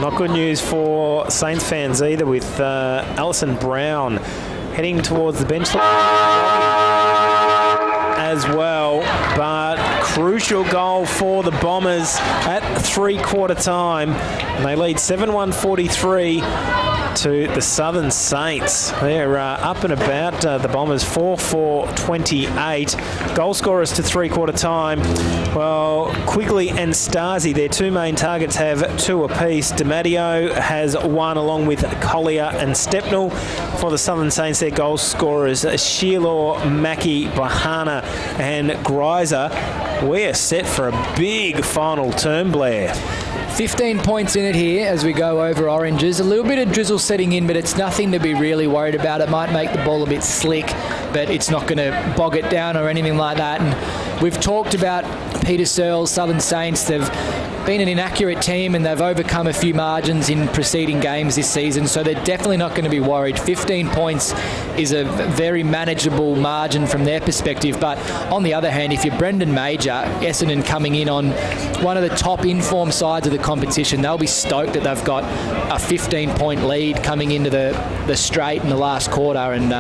Not good news for Saints fans either, with Alison Brown heading towards the bench as well. But crucial goal for the Bombers at 3/4 time. And they lead 7-1-43 to the Southern Saints. They're up and about, the Bombers, 4-4-28. Goal scorers to 3/4 time. Well, Quigley and Stasi, their 2 main targets, have 2 apiece. DiMatteo has 1 along with Collier and Stepnell. For the Southern Saints, their goal scorers, Sheila, Mackie, Bahana and Greiser. We're set for a big final term, Blair. 15 points in it here as we go over Oranges. A little bit of drizzle setting in, but it's nothing to be really worried about. It might make the ball a bit slick, but it's not going to bog it down or anything like that. And we've talked about Peter Searles, Southern Saints, they've been an inaccurate team and they've overcome a few margins in preceding games this season, so they're definitely not going to be worried. 15 points is a very manageable margin from their perspective, but on the other hand, if you're Brendan Major, Essendon coming in on one of the top informed sides of the competition, they'll be stoked that they've got a 15-point lead coming into the straight in the last quarter, and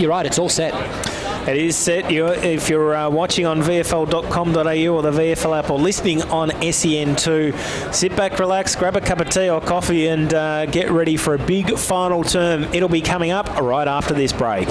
you're right, it's all set. It is set. If you're watching on VFL.com.au or the VFL app or listening on SEN2, sit back, relax, grab a cup of tea or coffee and get ready for a big final term. It'll be coming up right after this break.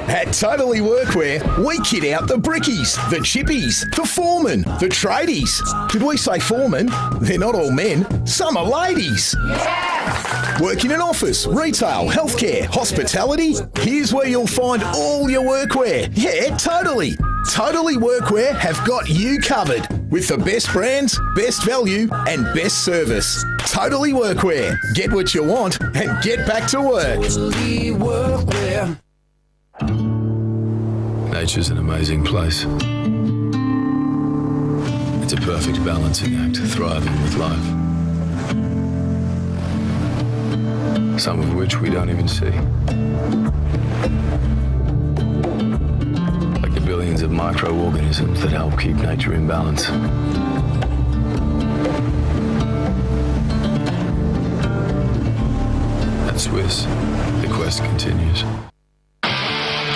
At Totally Workwear, we kit out the brickies, the chippies, the foremen, the tradies. Did we say foremen? They're not all men. Some are ladies. Yeah! Work in an office, retail, healthcare, hospitality. Here's where you'll find all your workwear. Yeah, totally. Totally Workwear have got you covered with the best brands, best value and best service. Totally Workwear. Get what you want and get back to work. Totally Workwear. Nature's an amazing place. It's a perfect balancing act, thriving with life. Some of which we don't even see. Like the billions of microorganisms that help keep nature in balance. At Swiss, the quest continues.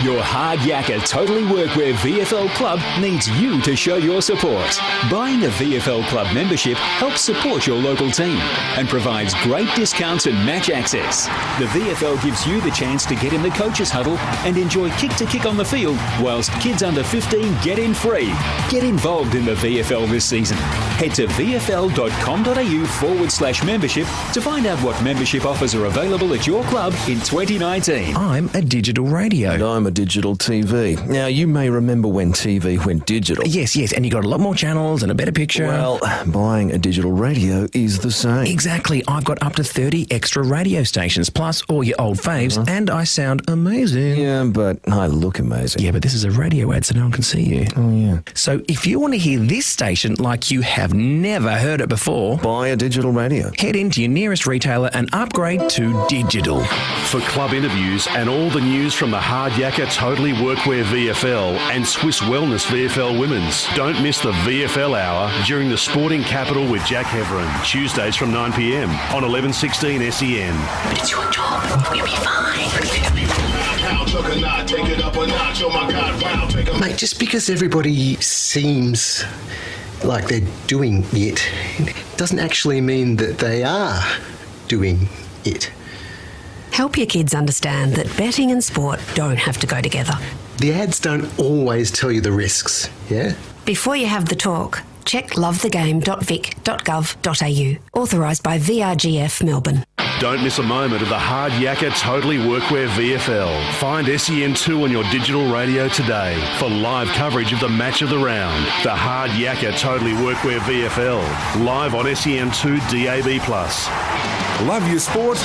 Your hard yakka Totally Workwear VFL club needs you to show your support. Buying a VFL club membership helps support your local team and provides great discounts and match access. The VFL gives you the chance to get in the coaches huddle and enjoy kick-to-kick on the field, whilst kids under 15 get in free. Get involved in the VFL this season. Head to vfl.com.au/membership to find out what membership offers are available at your club in 2019. I'm a digital radio. And I'm a digital TV. Now, you may remember when TV went digital. Yes, and you got a lot more channels and a better picture. Well, buying a digital radio is the same. Exactly. I've got up to 30 extra radio stations, plus all your old faves, and I sound amazing. Yeah, but I look amazing. Yeah, but this is a radio ad, so no one can see you. Oh, yeah. So if you want to hear this station like you have never heard it before, buy a digital radio. Head into your nearest retailer and upgrade to digital. For club interviews and all the news from the Hard Yakka Totally Workwear VFL and Swiss Wellness VFL Women's, don't miss the VFL Hour during the Sporting Capital with Jack Heverin, Tuesdays from 9 p.m. on 1116 SEN. But it's your job. You'll be fine. Mate, just because everybody seems like they're doing it doesn't actually mean that they are doing it. Help your kids understand that betting and sport don't have to go together. The ads don't always tell you the risks, yeah? Before you have the talk, check lovethegame.vic.gov.au. Authorised by VRGF Melbourne. Don't miss a moment of the Hard Yakka Totally Workwear VFL. Find SEN2 on your digital radio today for live coverage of the match of the round. The Hard Yakka Totally Workwear VFL, live on SEN2 DAB+. Love your sport?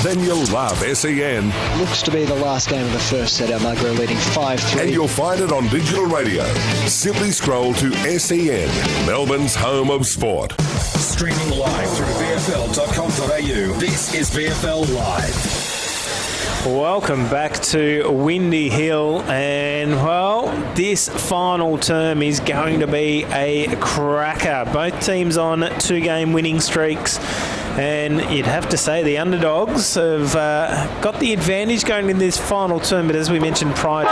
Then you'll love SEN. Looks to be the last game of the first set. Almagro leading 5-3. And you'll find it on digital radio. Simply scroll to SEN, Melbourne's home of sport. Streaming live through VFL.com.au. This is VFL Live. Welcome back to Windy Hill, and well, this final term is going to be a cracker. Both teams on 2-game winning streaks, and you'd have to say the underdogs have got the advantage going in this final term, but as we mentioned prior,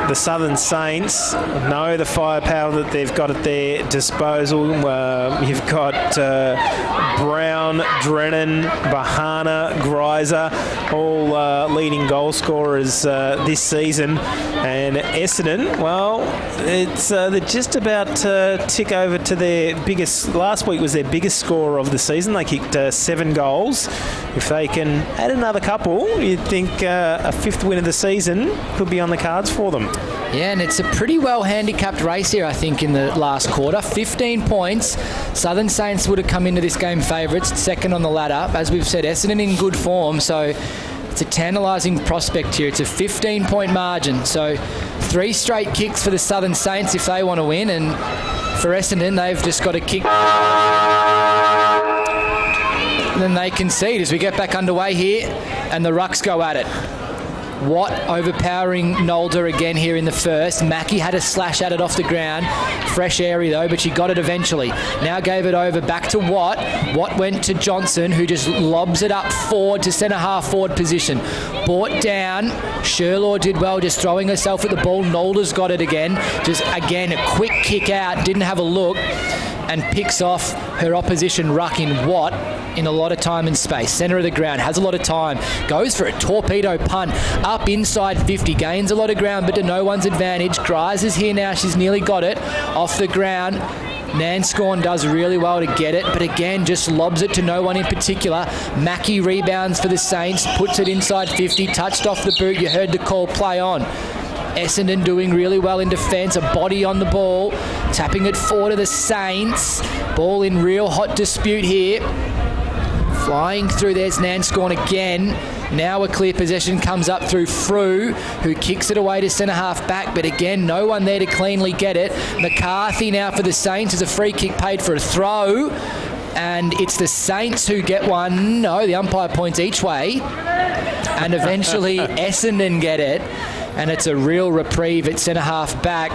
the Southern Saints know the firepower that they've got at their disposal. You've got Brown, Drennan, Bahana, Greiser, all leading goal scorers this season. And Essendon, well, they're just about to tick over to their biggest. Last week was their biggest scorer of the season. They kicked 7 goals. If they can add another couple, you'd think a 5th win of the season could be on the cards for them. Yeah, and it's a pretty well handicapped race here, I think, in the last quarter. 15 points. Southern Saints would have come into this game favourites, second on the ladder. As we've said, Essendon in good form, so It's a tantalising prospect here. It's a 15-point margin. So 3 straight kicks for the Southern Saints if they want to win. And for Essendon, they've just got to kick. And then they concede as we get back underway here. And the Rucks go at it. Watt overpowering Nolder again here in the first. Mackie had a slash at it off the ground. Fresh area though, but she got it eventually. Now gave it over back to Watt. Watt went to Johnson, who just lobs it up forward to centre half forward position. Brought down. Sherlaw did well just throwing herself at the ball. Nolder's got it again. Just again a quick kick out. Didn't have a look. And picks off her opposition ruck in Watt in a lot of time and space. Centre of the ground, has a lot of time. Goes for a torpedo punt up inside 50. Gains a lot of ground, but to no one's advantage. Grise is here now. She's nearly got it. Off the ground. Nanscorn does really well to get it, but again, just lobs it to no one in particular. Mackie rebounds for the Saints, puts it inside 50, touched off the boot. You heard the call, play on. Essendon doing really well in defence, a body on the ball, tapping it forward to the Saints. Ball in real hot dispute here. Flying through, there's Nanscorn again. Now a clear possession comes up through Frew, who kicks it away to centre half back, but again, no one there to cleanly get it. McCarthy now for the Saints as a free kick paid for a throw. And it's the Saints who get one. No, the umpire points each way. And eventually Essendon get it. And it's a real reprieve at centre half back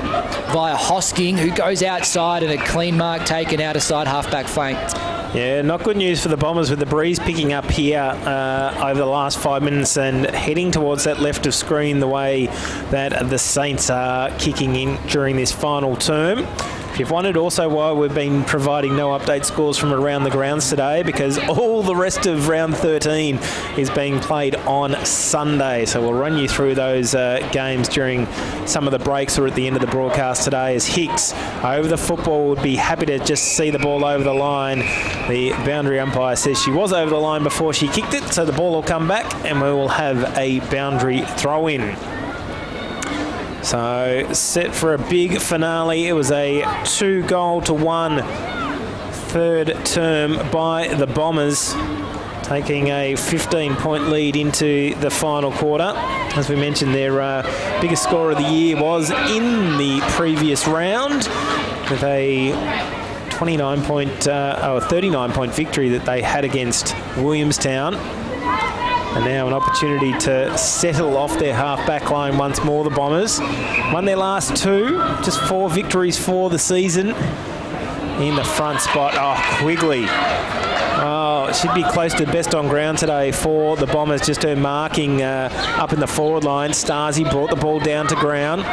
via Hosking, who goes outside, and a clean mark taken out of side half back flank. Yeah, not good news for the Bombers with the breeze picking up here over the last 5 minutes and heading towards that left of screen the way that the Saints are kicking in during this final term. If you've wondered also why we've been providing no update scores from around the grounds today, because all the rest of round 13 is being played on Sunday. So we'll run you through those games during some of the breaks or at the end of the broadcast today, as Hicks over the football would be happy to just see the ball over the line. The boundary umpire says she was over the line before she kicked it, so the ball will come back and we will have a boundary throw-in. So set for a big finale. It was a 2-1 third term by the Bombers, taking a 15-point lead into the final quarter. As we mentioned, their biggest score of the year was in the previous round with a 39-point victory that they had against Williamstown. And now an opportunity to settle off their half-back line once more, the Bombers. Won their last 2, just 4 victories for the season. In the front spot, Quigley. Oh, it should be close to best on ground today for the Bombers, just her marking up in the forward line. Stasi brought the ball down to ground.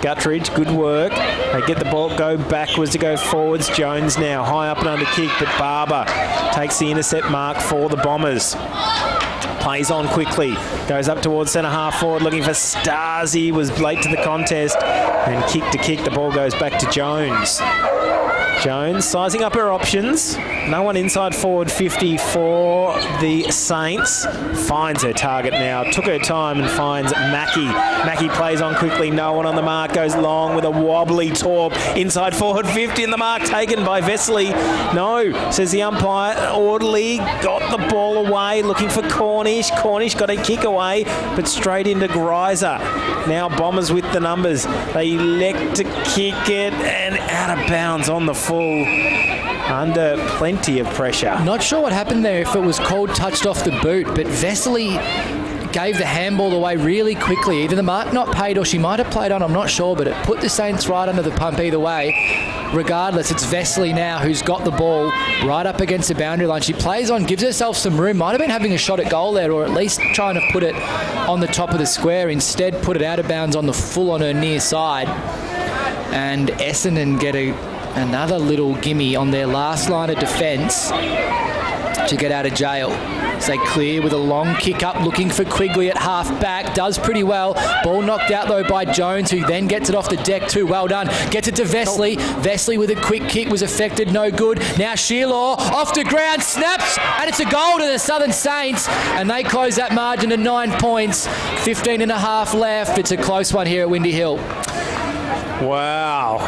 Guttridge, good work. They get the ball, go backwards to go forwards. Jones now, high up and under kick, but Barber takes the intercept mark for the Bombers. Plays on quickly, goes up towards centre half forward looking for Stasi, was late to the contest, and kick to kick, the ball goes back to Jones. Jones sizing up her options. No one inside forward 50 for the Saints. Finds her target now. Took her time and finds Mackie. Mackie plays on quickly. No one on the mark. Goes long with a wobbly torp. Inside forward 50 and the mark taken by Vesely. No, says the umpire. Orderly got the ball away looking for Cornish. Cornish got a kick away but straight into Greiser. Now Bombers with the numbers. They elect to kick it and out of bounds on the full, under plenty of pressure. Not sure what happened there, if it was called touched off the boot, but Vesely gave the handball away really quickly. Either the mark not paid or she might have played on, I'm not sure, but it put the Saints right under the pump either way. Regardless, it's Vesely now who's got the ball right up against the boundary line. She plays on, gives herself some room, might have been having a shot at goal there, or at least trying to put it on the top of the square. Instead, put it out of bounds on the full on her near side. And Essendon get another little gimme on their last line of defence to get out of jail. So they clear with a long kick up, looking for Quigley at half back. Does pretty well. Ball knocked out though by Jones, who then gets it off the deck too. Well done. Gets it to Vesely. Vesely with a quick kick was affected. No good. Now Shearlaw off the ground, snaps, and it's a goal to the Southern Saints. And they close that margin to 9 points. 15 and a half left. It's a close one here at Windy Hill. Wow,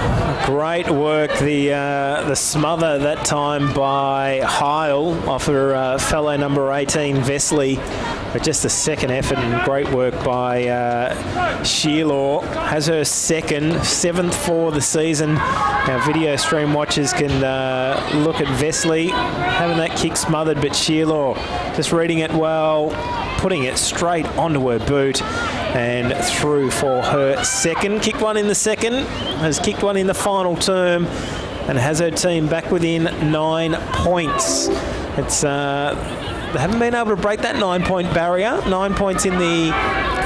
great work. The smother that time by Heil off her fellow number 18, Vesely. But just the second effort and great work by Shearlaw. Has her second, 7th for the season. Our video stream watchers can look at Vesely having that kick smothered, but Shearlaw just reading it well, putting it straight onto her boot and through for her second. Kicked one in the second, has kicked one in the final term, and has her team back within 9 points. It's they haven't been able to break that 9-point barrier. 9 points in the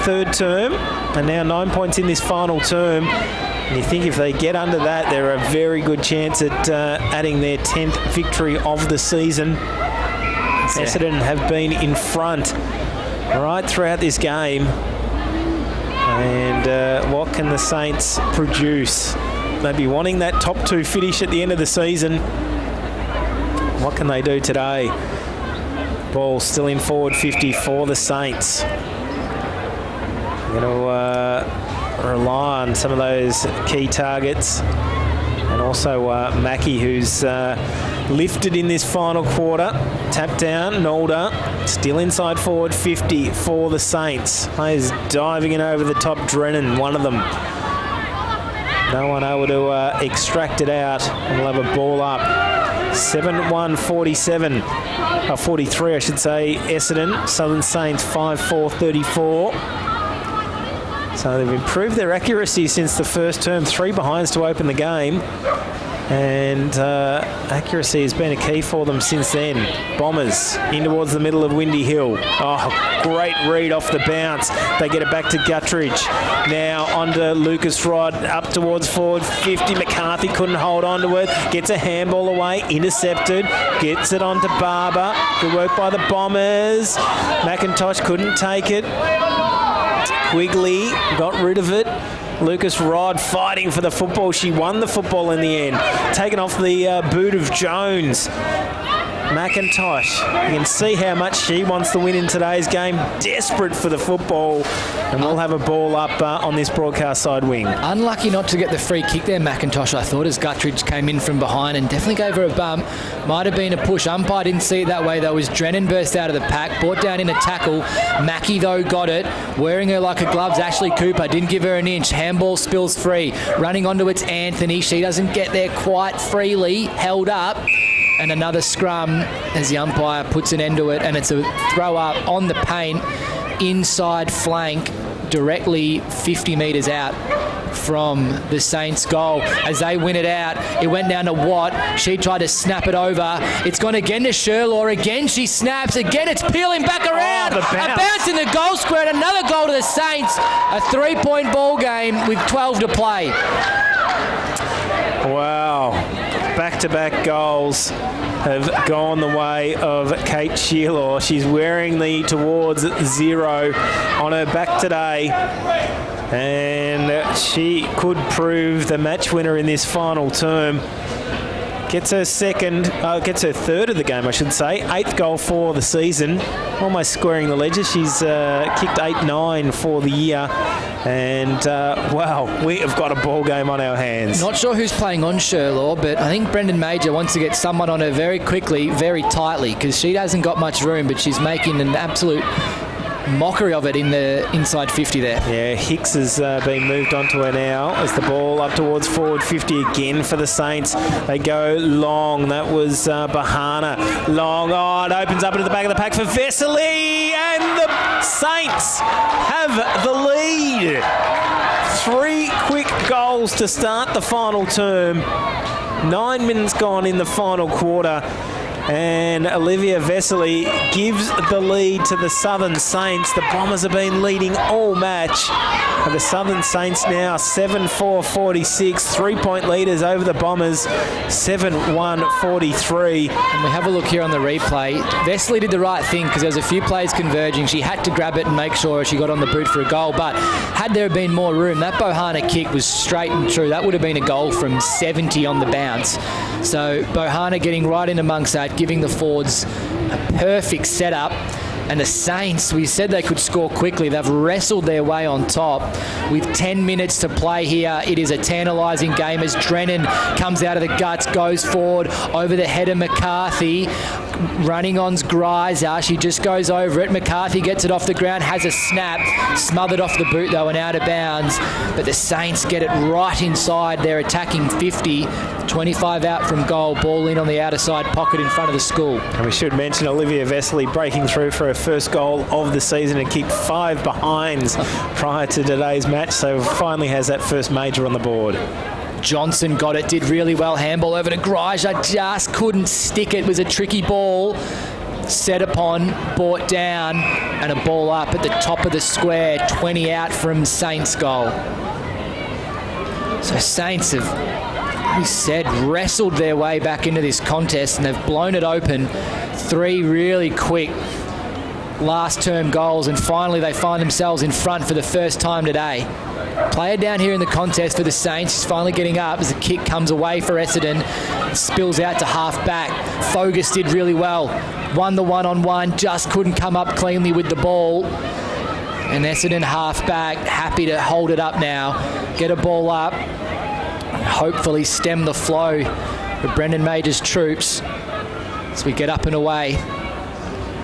third term, and now 9 points in this final term. And you think if they get under that, they're a very good chance at adding their 10th victory of the season. Essendon have been in front right throughout this game. And what can the Saints produce? They'd be wanting that top 2 finish at the end of the season. What can they do today? Ball still in forward 50 for the Saints. Going to rely on some of those key targets. And also Mackie, who's lifted in this final quarter. Tap down, Nalder. Still inside forward 50 for the Saints. Players diving in over the top. Drennan, one of them. No one able to extract it out. And we'll have a ball up. 7-1-47. 43, I should say. Essendon. Southern Saints 5-4-34. So they've improved their accuracy since the first term. 3 behinds to open the game. And accuracy has been a key for them since then. Bombers in towards the middle of Windy Hill. Oh, great read off the bounce. They get it back to Guttridge. Now onto Lucas Rod, up towards forward 50. McCarthy couldn't hold on to it. Gets a handball away, intercepted. Gets it onto Barber. Good work by the Bombers. McIntosh couldn't take it. Quigley got rid of it. Lucas Rod fighting for the football. She won the football in the end. Taken off the boot of Jones. McIntosh. You can see how much she wants to win in today's game. Desperate for the football. And we'll have a ball up on this broadcast side wing. Unlucky not to get the free kick there, McIntosh, I thought, as Guttridge came in from behind and definitely gave her a bump. Might have been a push. Umpire didn't see it that way, though, as Drennan burst out of the pack, brought down in a tackle. Mackie, though, got it. Wearing her like a gloves, Ashley Cooper didn't give her an inch. Handball spills free. Running onto it's Anthony. She doesn't get there quite freely. Held up. And another scrum as the umpire puts an end to it, and it's a throw up on the paint, inside flank, directly 50 metres out from the Saints' goal. As they win it out, it went down to Watt. She tried to snap it over. It's gone again to Shearlaw. Again she snaps. Again it's peeling back around. A bounce in the goal square. Another goal to the Saints. A 3-point ball game with 12 to play. Wow. Back-to-back goals have gone the way of Kate Shearlaw. She's wearing the towards 0 on her back today. And she could prove the match winner in this final term. Gets her third of the game, I should say. 8th goal for the season. Almost squaring the ledger. She's kicked 8-9 for the year. And, wow, we have got a ball game on our hands. Not sure who's playing on Shearlaw, but I think Brendan Major wants to get someone on her very quickly, very tightly, because she hasn't got much room, but she's making an absolute mockery of it in the inside 50 there. Yeah, Hicks has been moved onto her now as the ball up towards forward 50 again for the Saints. They go long. That was Bahana. Long. Oh, it opens up into the back of the pack for Vesely, and the Saints have the lead. 3 quick goals to start the final term. 9 minutes gone in the final quarter. And Olivia Vesely gives the lead to the Southern Saints. The Bombers have been leading all match. And the Southern Saints now 7-4-46. 3-point leaders over the Bombers. 7-1-43. And we have a look here on the replay. Vesely did the right thing because there was a few players converging. She had to grab it and make sure she got on the boot for a goal. But had there been more room, that Bohana kick was straight and true. That would have been a goal from 70 on the bounce. So Bohana getting right in amongst that, giving the forwards a perfect setup. And the Saints, we said they could score quickly. They've wrestled their way on top. With 10 minutes to play here, it is a tantalising game as Drennan comes out of the guts, goes forward over the head of McCarthy. running on's Greiser. She just goes over it. McCarthy gets it off the ground, has a snap, smothered off the boot though and out of bounds. But the Saints get it right inside their attacking 50. 25 out from goal, ball in on the outer side pocket in front of the school. And we should mention Olivia Vesely breaking through for her first goal of the season and kicked 5 behinds prior to today's match, so finally has that first major on the board. Johnson got it, did really well. Handball over to Greiser, just couldn't stick it. It was a tricky ball. Set upon, brought down, and a ball up at the top of the square. 20 out from Saints' goal. So Saints have, we said, wrestled their way back into this contest, and they've blown it open. 3 really quick last term goals, and finally they find themselves in front for the first time today. Player down here in the contest for the Saints is finally getting up as the kick comes away for Essendon. It spills out to half back. Fogus did really well. Won the one-on-one, just couldn't come up cleanly with the ball. And Essendon half back, happy to hold it up now. Get a ball up. Hopefully stem the flow for Brendan Major's troops as we get up and away.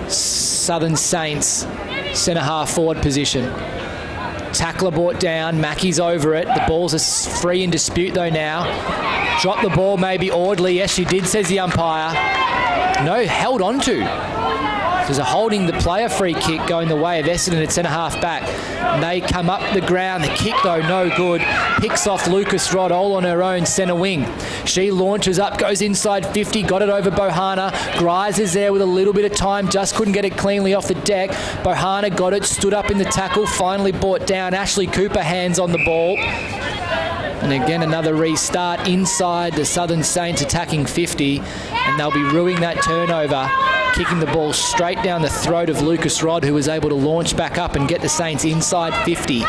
Southern Saints, centre half forward position. Tackler brought down, Mackey's over it. The ball's free in dispute though now. Drop the ball maybe Audley. Yes, she did, says the umpire. No, held on to. There's a holding the player free kick going the way of Essendon at centre half back. And they come up the ground. The kick though, no good. Picks off Lucas Rod all on her own centre wing. She launches up, goes inside 50, got it over Bohana. Greiser's there with a little bit of time, just couldn't get it cleanly off the deck. Bohana got it, stood up in the tackle, finally brought down. Ashley Cooper hands on the ball. And again, another restart inside the Southern Saints attacking 50, and they'll be ruining that turnover, kicking the ball straight down the throat of Lucas Rod, who was able to launch back up and get the Saints inside 50.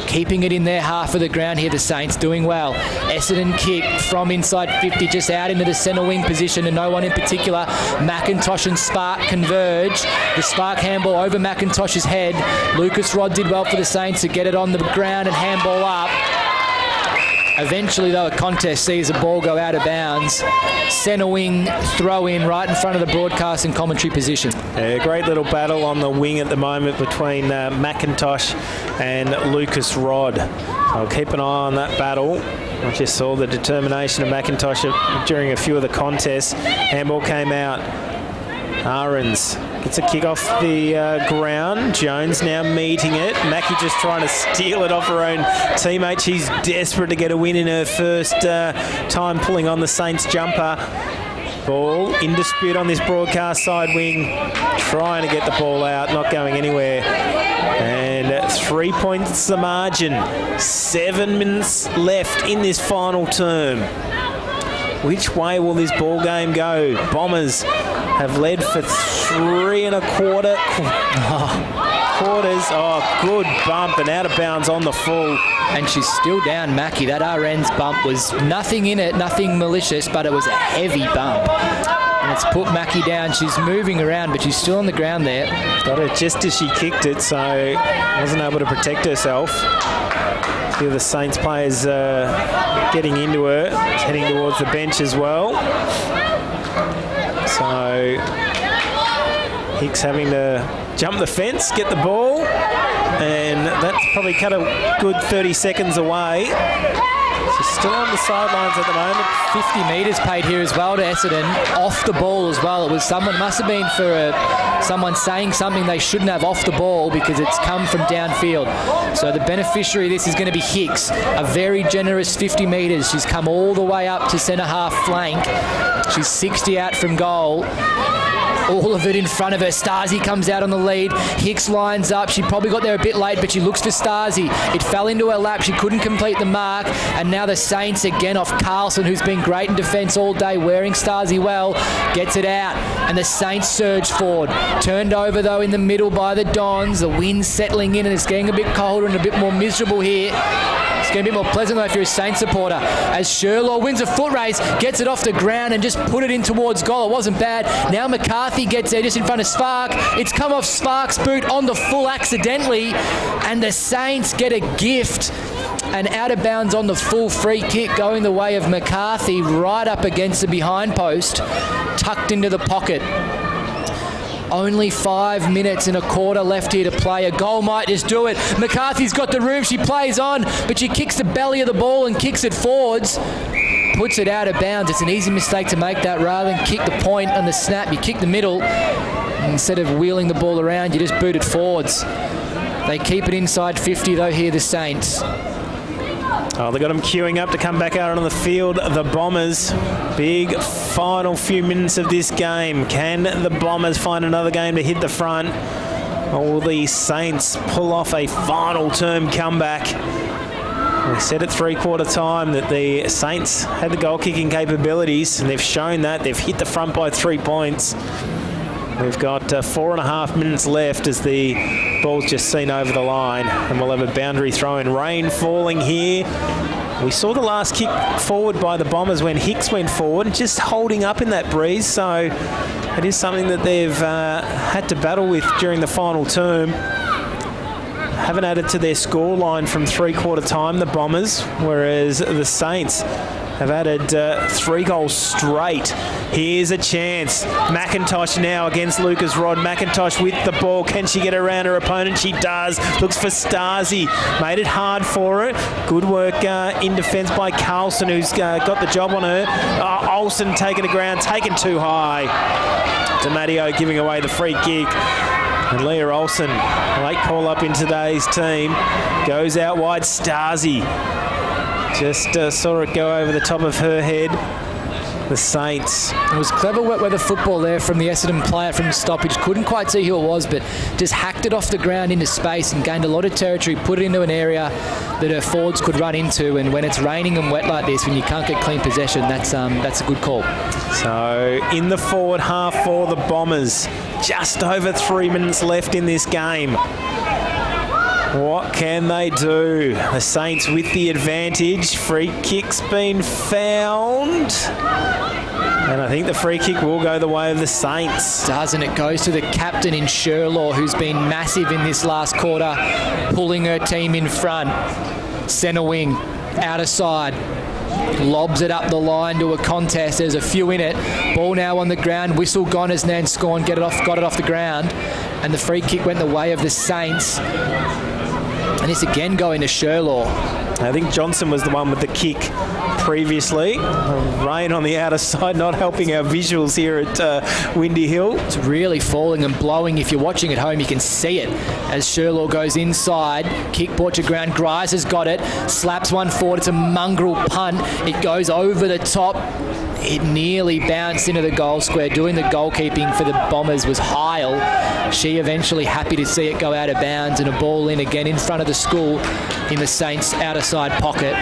Keeping it in their half of the ground here, the Saints doing well. Essendon kick from inside 50, just out into the centre wing position, and no one in particular. McIntosh and Spark converge. The Spark handball over McIntosh's head. Lucas Rod did well for the Saints to get it on the ground and handball up. Eventually, though, a contest sees a ball go out of bounds. Centre wing throw in right in front of the broadcast and commentary position. Yeah, great little battle on the wing at the moment between McIntosh and Lucas Rod. I'll keep an eye on that battle. I just saw the determination of McIntosh during a few of the contests. Handball came out. Ahrens gets a kick off the ground. Jones now meeting it. Mackie just trying to steal it off her own teammate. She's desperate to get a win in her first time pulling on the Saints jumper. Ball in dispute on this broadcast side wing. Trying to get the ball out, not going anywhere. And 3 points the margin. 7 minutes left in this final term. Which way will this ball game go? Bombers have led for 3 1/4 quarters. Oh, good bump and out of bounds on the full. And she's still down, Mackie. That RN's bump was nothing in it, nothing malicious, but it was a heavy bump. And it's put Mackie down. She's moving around, but she's still on the ground there. Got it just as she kicked it, so wasn't able to protect herself. A few of the Saints players getting into her. She's heading towards the bench as well. So Hicks having to jump the fence, get the ball, and that's probably cut a good 30 seconds away. She's still on the sidelines at the moment. 50 metres paid here as well to Essendon, off the ball as well. It was someone, must have been for someone saying something they shouldn't have off the ball because it's come from downfield. So the beneficiary of this is going to be Hicks, a very generous 50 metres. She's come all the way up to centre half flank. She's 60 out from goal. All of it in front of her. Stasi comes out on the lead. Hicks lines up. She probably got there a bit late, but she looks for Stasi. It fell into her lap. She couldn't complete the mark. And now the Saints again off Carlson, who's been great in defence all day, wearing Stasi well, gets it out. And the Saints surge forward. Turned over, though, in the middle by the Dons. The wind's settling in, and it's getting a bit colder and a bit more miserable here. It's going to be more pleasant, though, if you're a Saints supporter. As Sherlaw wins a foot race, gets it off the ground and just put it in towards goal. It wasn't bad. Now McCarthy gets there just in front of Spark. It's come off Spark's boot on the full accidentally. And the Saints get a gift and out of bounds on the full free kick going the way of McCarthy, right up against the behind post, tucked into the pocket. Only 5 minutes and a quarter left here to play. A goal might just do it. McCarthy's got the room. She plays on, but she kicks the belly of the ball and kicks it forwards. Puts it out of bounds. It's an easy mistake to make that. Rather than kick the point on the snap, you kick the middle. Instead of wheeling the ball around, you just boot it forwards. They keep it inside 50 though here, the Saints. Oh, they got them queuing up to come back out on the field. The Bombers. Big final few minutes of this game. Can the Bombers find another game to hit the front? Or will the Saints pull off a final term comeback? We said at three-quarter time that the Saints had the goal-kicking capabilities, and they've shown that. They've hit the front by 3 points. We've got 4.5 minutes left as the ball's just seen over the line, and we'll have a boundary throw in. Rain falling here. We saw the last kick forward by the Bombers when Hicks went forward, just holding up in that breeze, so it is something that they've had to battle with during the final term. Haven't added to their score line from three-quarter time, the Bombers, whereas the Saints have added 3 goals straight. Here's a chance. McIntosh now against Lucas Rod. McIntosh with the ball. Can she get around her opponent? She does. Looks for Stasi. Made it hard for her. Good work in defence by Carlson, who's got the job on her. Olsen taking the ground, taken too high. DiMatteo giving away the free kick. And Leah Olsen, late call up in today's team, goes out wide. Stasi just saw it go over the top of her head. The Saints. It was clever wet weather football there from the Essendon player from stoppage. Couldn't quite see who it was, but just hacked it off the ground into space and gained a lot of territory, put it into an area that her forwards could run into. And when it's raining and wet like this, when you can't get clean possession, that's a good call. So in the forward half for the Bombers, just over 3 minutes left in this game. What can they do? The Saints with the advantage. Free kick's been found. And I think the free kick will go the way of the Saints. Doesn't it? Goes to the captain in Sherlaw, who's been massive in this last quarter, pulling her team in front. Centre wing, outer side. Lobs it up the line to a contest. There's a few in it. Ball now on the ground. Whistle gone as Nan Scorn got it off the ground. And the free kick went the way of the Saints. And it's again going to Sherlaw. I think Johnson was the one with the kick previously. Rain on the outer side, not helping our visuals here at Windy Hill. It's really falling and blowing. If you're watching at home, you can see it as Sherlaw goes inside. Kick brought to ground. Grice has got it. Slaps one forward. It's a mongrel punt. It goes over the top. It nearly bounced into the goal square. Doing the goalkeeping for the Bombers was Heil. She eventually happy to see it go out of bounds, and a ball in again in front of the school in the Saints' outer side pocket.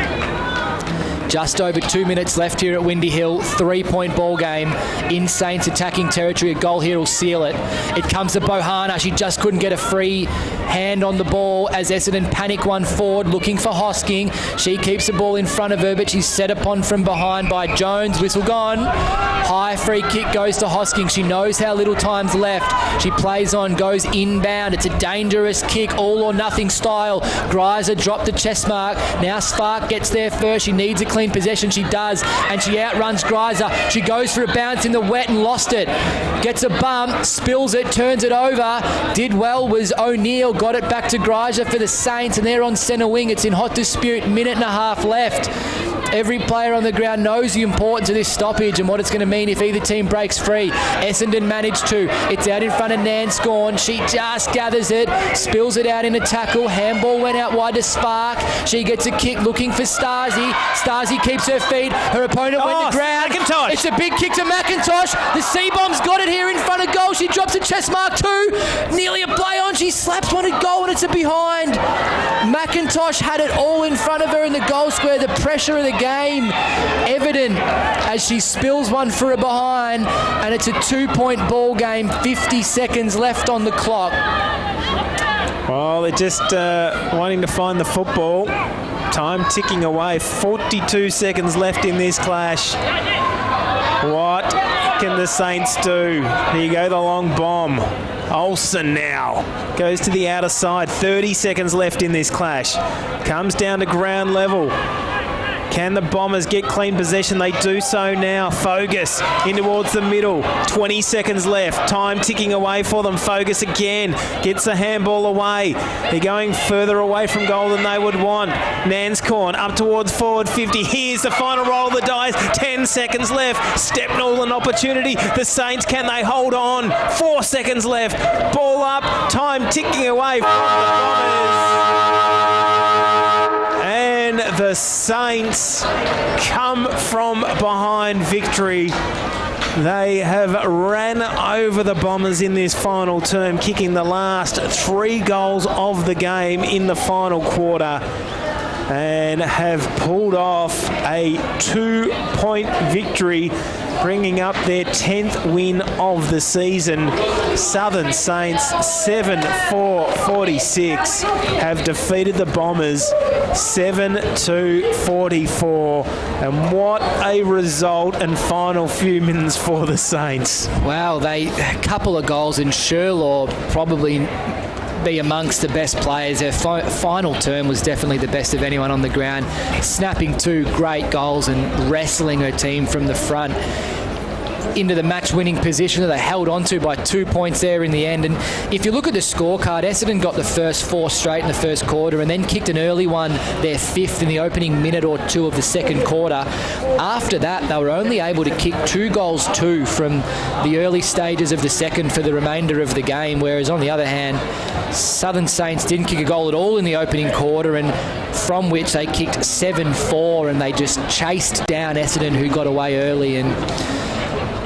Just over 2 minutes left here at Windy Hill. 3-point ball game in Saints attacking territory. A goal here will seal it. It comes to Bohana. She just couldn't get a free hand on the ball as Essendon panic one forward looking for Hosking. She keeps the ball in front of her, but she's set upon from behind by Jones. Whistle gone. High free kick goes to Hosking. She knows how little time's left. She plays on, goes inbound. It's a dangerous kick, all or nothing style. Greiser dropped the chest mark. Now Spark gets there first. She needs a clean possession. She does, and she outruns Greiser. She goes for a bounce in the wet and lost it. Gets a bump, spills it, turns it over. Did well was O'Neill. Got it back to Greiser for the Saints, and they're on centre wing. It's in hot dispute. Minute and a half left. Every player on the ground knows the importance of this stoppage and what it's going to mean if either team breaks free. Essendon managed to. It's out in front of Nan Scorn. She just gathers it, spills it out in a tackle. Handball went out wide to Spark. She gets a kick looking for Stasi. Stasi keeps her feet. Her opponent went to ground. McIntosh. It's a big kick to McIntosh. The C-Bomb's got it here in front of goal. She drops a chest mark too. Nearly a play on. She slaps one at goal and it's a behind. McIntosh had it all in front of her in the goal square. The pressure of the game evident as she spills one for a behind, and it's a 2-point ball game. 50 seconds left on the clock. Well, they're just wanting to find the football. Time ticking away. 42 seconds left in this clash. What can the Saints do? Here you go, the long bomb. Olsen now goes to the outer side. 30 seconds left in this clash. Comes down to ground level. Can the Bombers get clean possession? They do so now. Fogus in towards the middle. 20 seconds left. Time ticking away for them. Fogus again gets the handball away. They're going further away from goal than they would want. Nanscorn up towards forward 50. Here's the final roll of the dice. 10 seconds left. Stepnell an opportunity. The Saints, can they hold on? 4 seconds left. Ball up. Time ticking away from the Bombers. And the Saints come from behind victory. They have ran over the Bombers in this final term, kicking the last 3 goals of the game in the final quarter, and have pulled off a 2-point victory, bringing up their 10th win of the season. Southern Saints 7-4-46 have defeated the Bombers 7-44, and what a result and final few minutes for the Saints. Wow, a couple of goals, and Sherlaw probably be amongst the best players. Their final term was definitely the best of anyone on the ground, snapping 2 great goals and wrestling her team from the front into the match-winning position that they held on to by 2 points there in the end. And if you look at the scorecard, Essendon got the first 4 straight in the first quarter and then kicked an early one, their 5th in the opening minute or 2 of the second quarter. After that, they were only able to kick 2 goals too from the early stages of the second for the remainder of the game, whereas on the other hand, Southern Saints didn't kick a goal at all in the opening quarter, and from which they kicked 7-4, and they just chased down Essendon, who got away early. And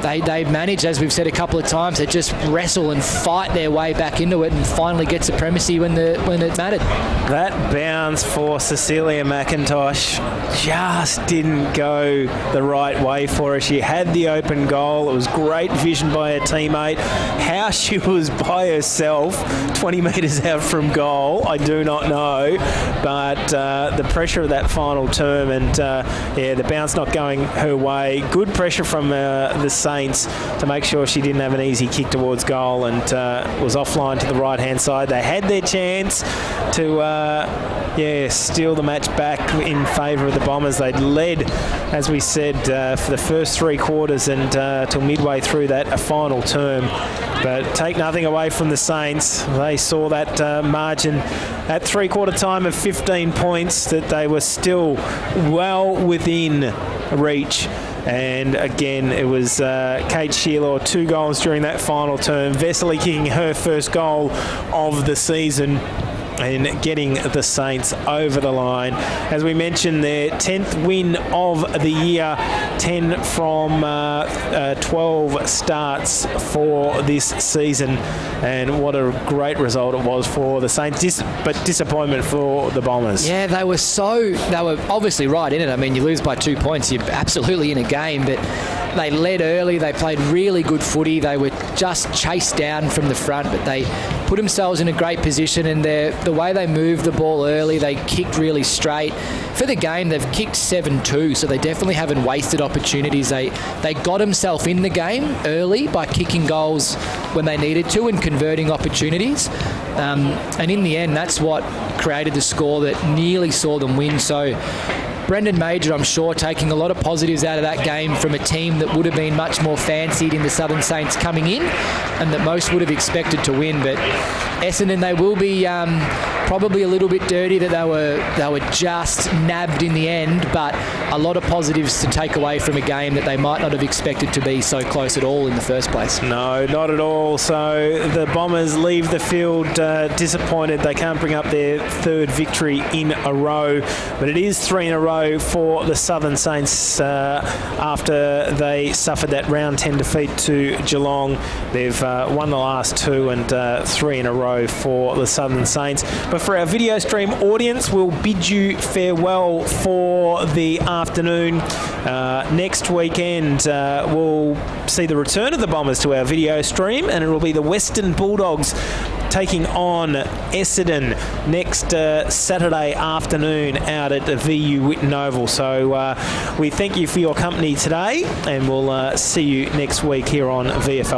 they managed, as we've said a couple of times, to just wrestle and fight their way back into it and finally get supremacy when it mattered. That bounce for Cecilia McIntosh just didn't go the right way for her. She had the open goal. It was great vision by her teammate. How she was by herself 20 metres out from goal, I do not know. But the pressure of that final term and the bounce not going her way. Good pressure from the Saints to make sure she didn't have an easy kick towards goal, and was offline to the right-hand side. They had their chance to steal the match back in favour of the Bombers. They'd led, as we said, for the first 3 quarters and till midway through that final term. But take nothing away from the Saints. They saw that margin at 3-quarter time of 15 points, that they were still well within reach. And again, it was Kate Shearlaw, 2 goals during that final term. Vesely kicking her first goal of the season and getting the Saints over the line. As we mentioned, their 10th win of the year, 10 from 12 starts for this season. And what a great result it was for the Saints, but disappointment for the Bombers. Yeah, they were obviously right in it. I mean, you lose by 2 points, you're absolutely in a game, but they led early, they played really good footy, they were just chased down from the front, but they put themselves in a great position, and the way they moved the ball early, they kicked really straight. For the game, they've kicked 7-2, so they definitely haven't wasted opportunities. They got themselves in the game early by kicking goals when they needed to and converting opportunities. And in the end, that's what created the score that nearly saw them win. So Brendan Major, I'm sure, taking a lot of positives out of that game from a team that would have been much more fancied in the Southern Saints coming in and that most would have expected to win. But Essendon, they will be probably a little bit dirty that they were just nabbed in the end, but a lot of positives to take away from a game that they might not have expected to be so close at all in the first place. No, not at all. So the Bombers leave the field disappointed. They can't bring up their 3rd victory in a row, but it is 3 in a row for the Southern Saints after they suffered that round 10 defeat to Geelong. They've won the last 2 and 3 in a row for the Southern Saints. But for our video stream audience, we'll bid you farewell for the afternoon. Next weekend, we'll see the return of the Bombers to our video stream, and it will be the Western Bulldogs taking on Essendon next Saturday afternoon out at the VU Whitten Oval. So we thank you for your company today, and we'll see you next week here on VFL.com.au.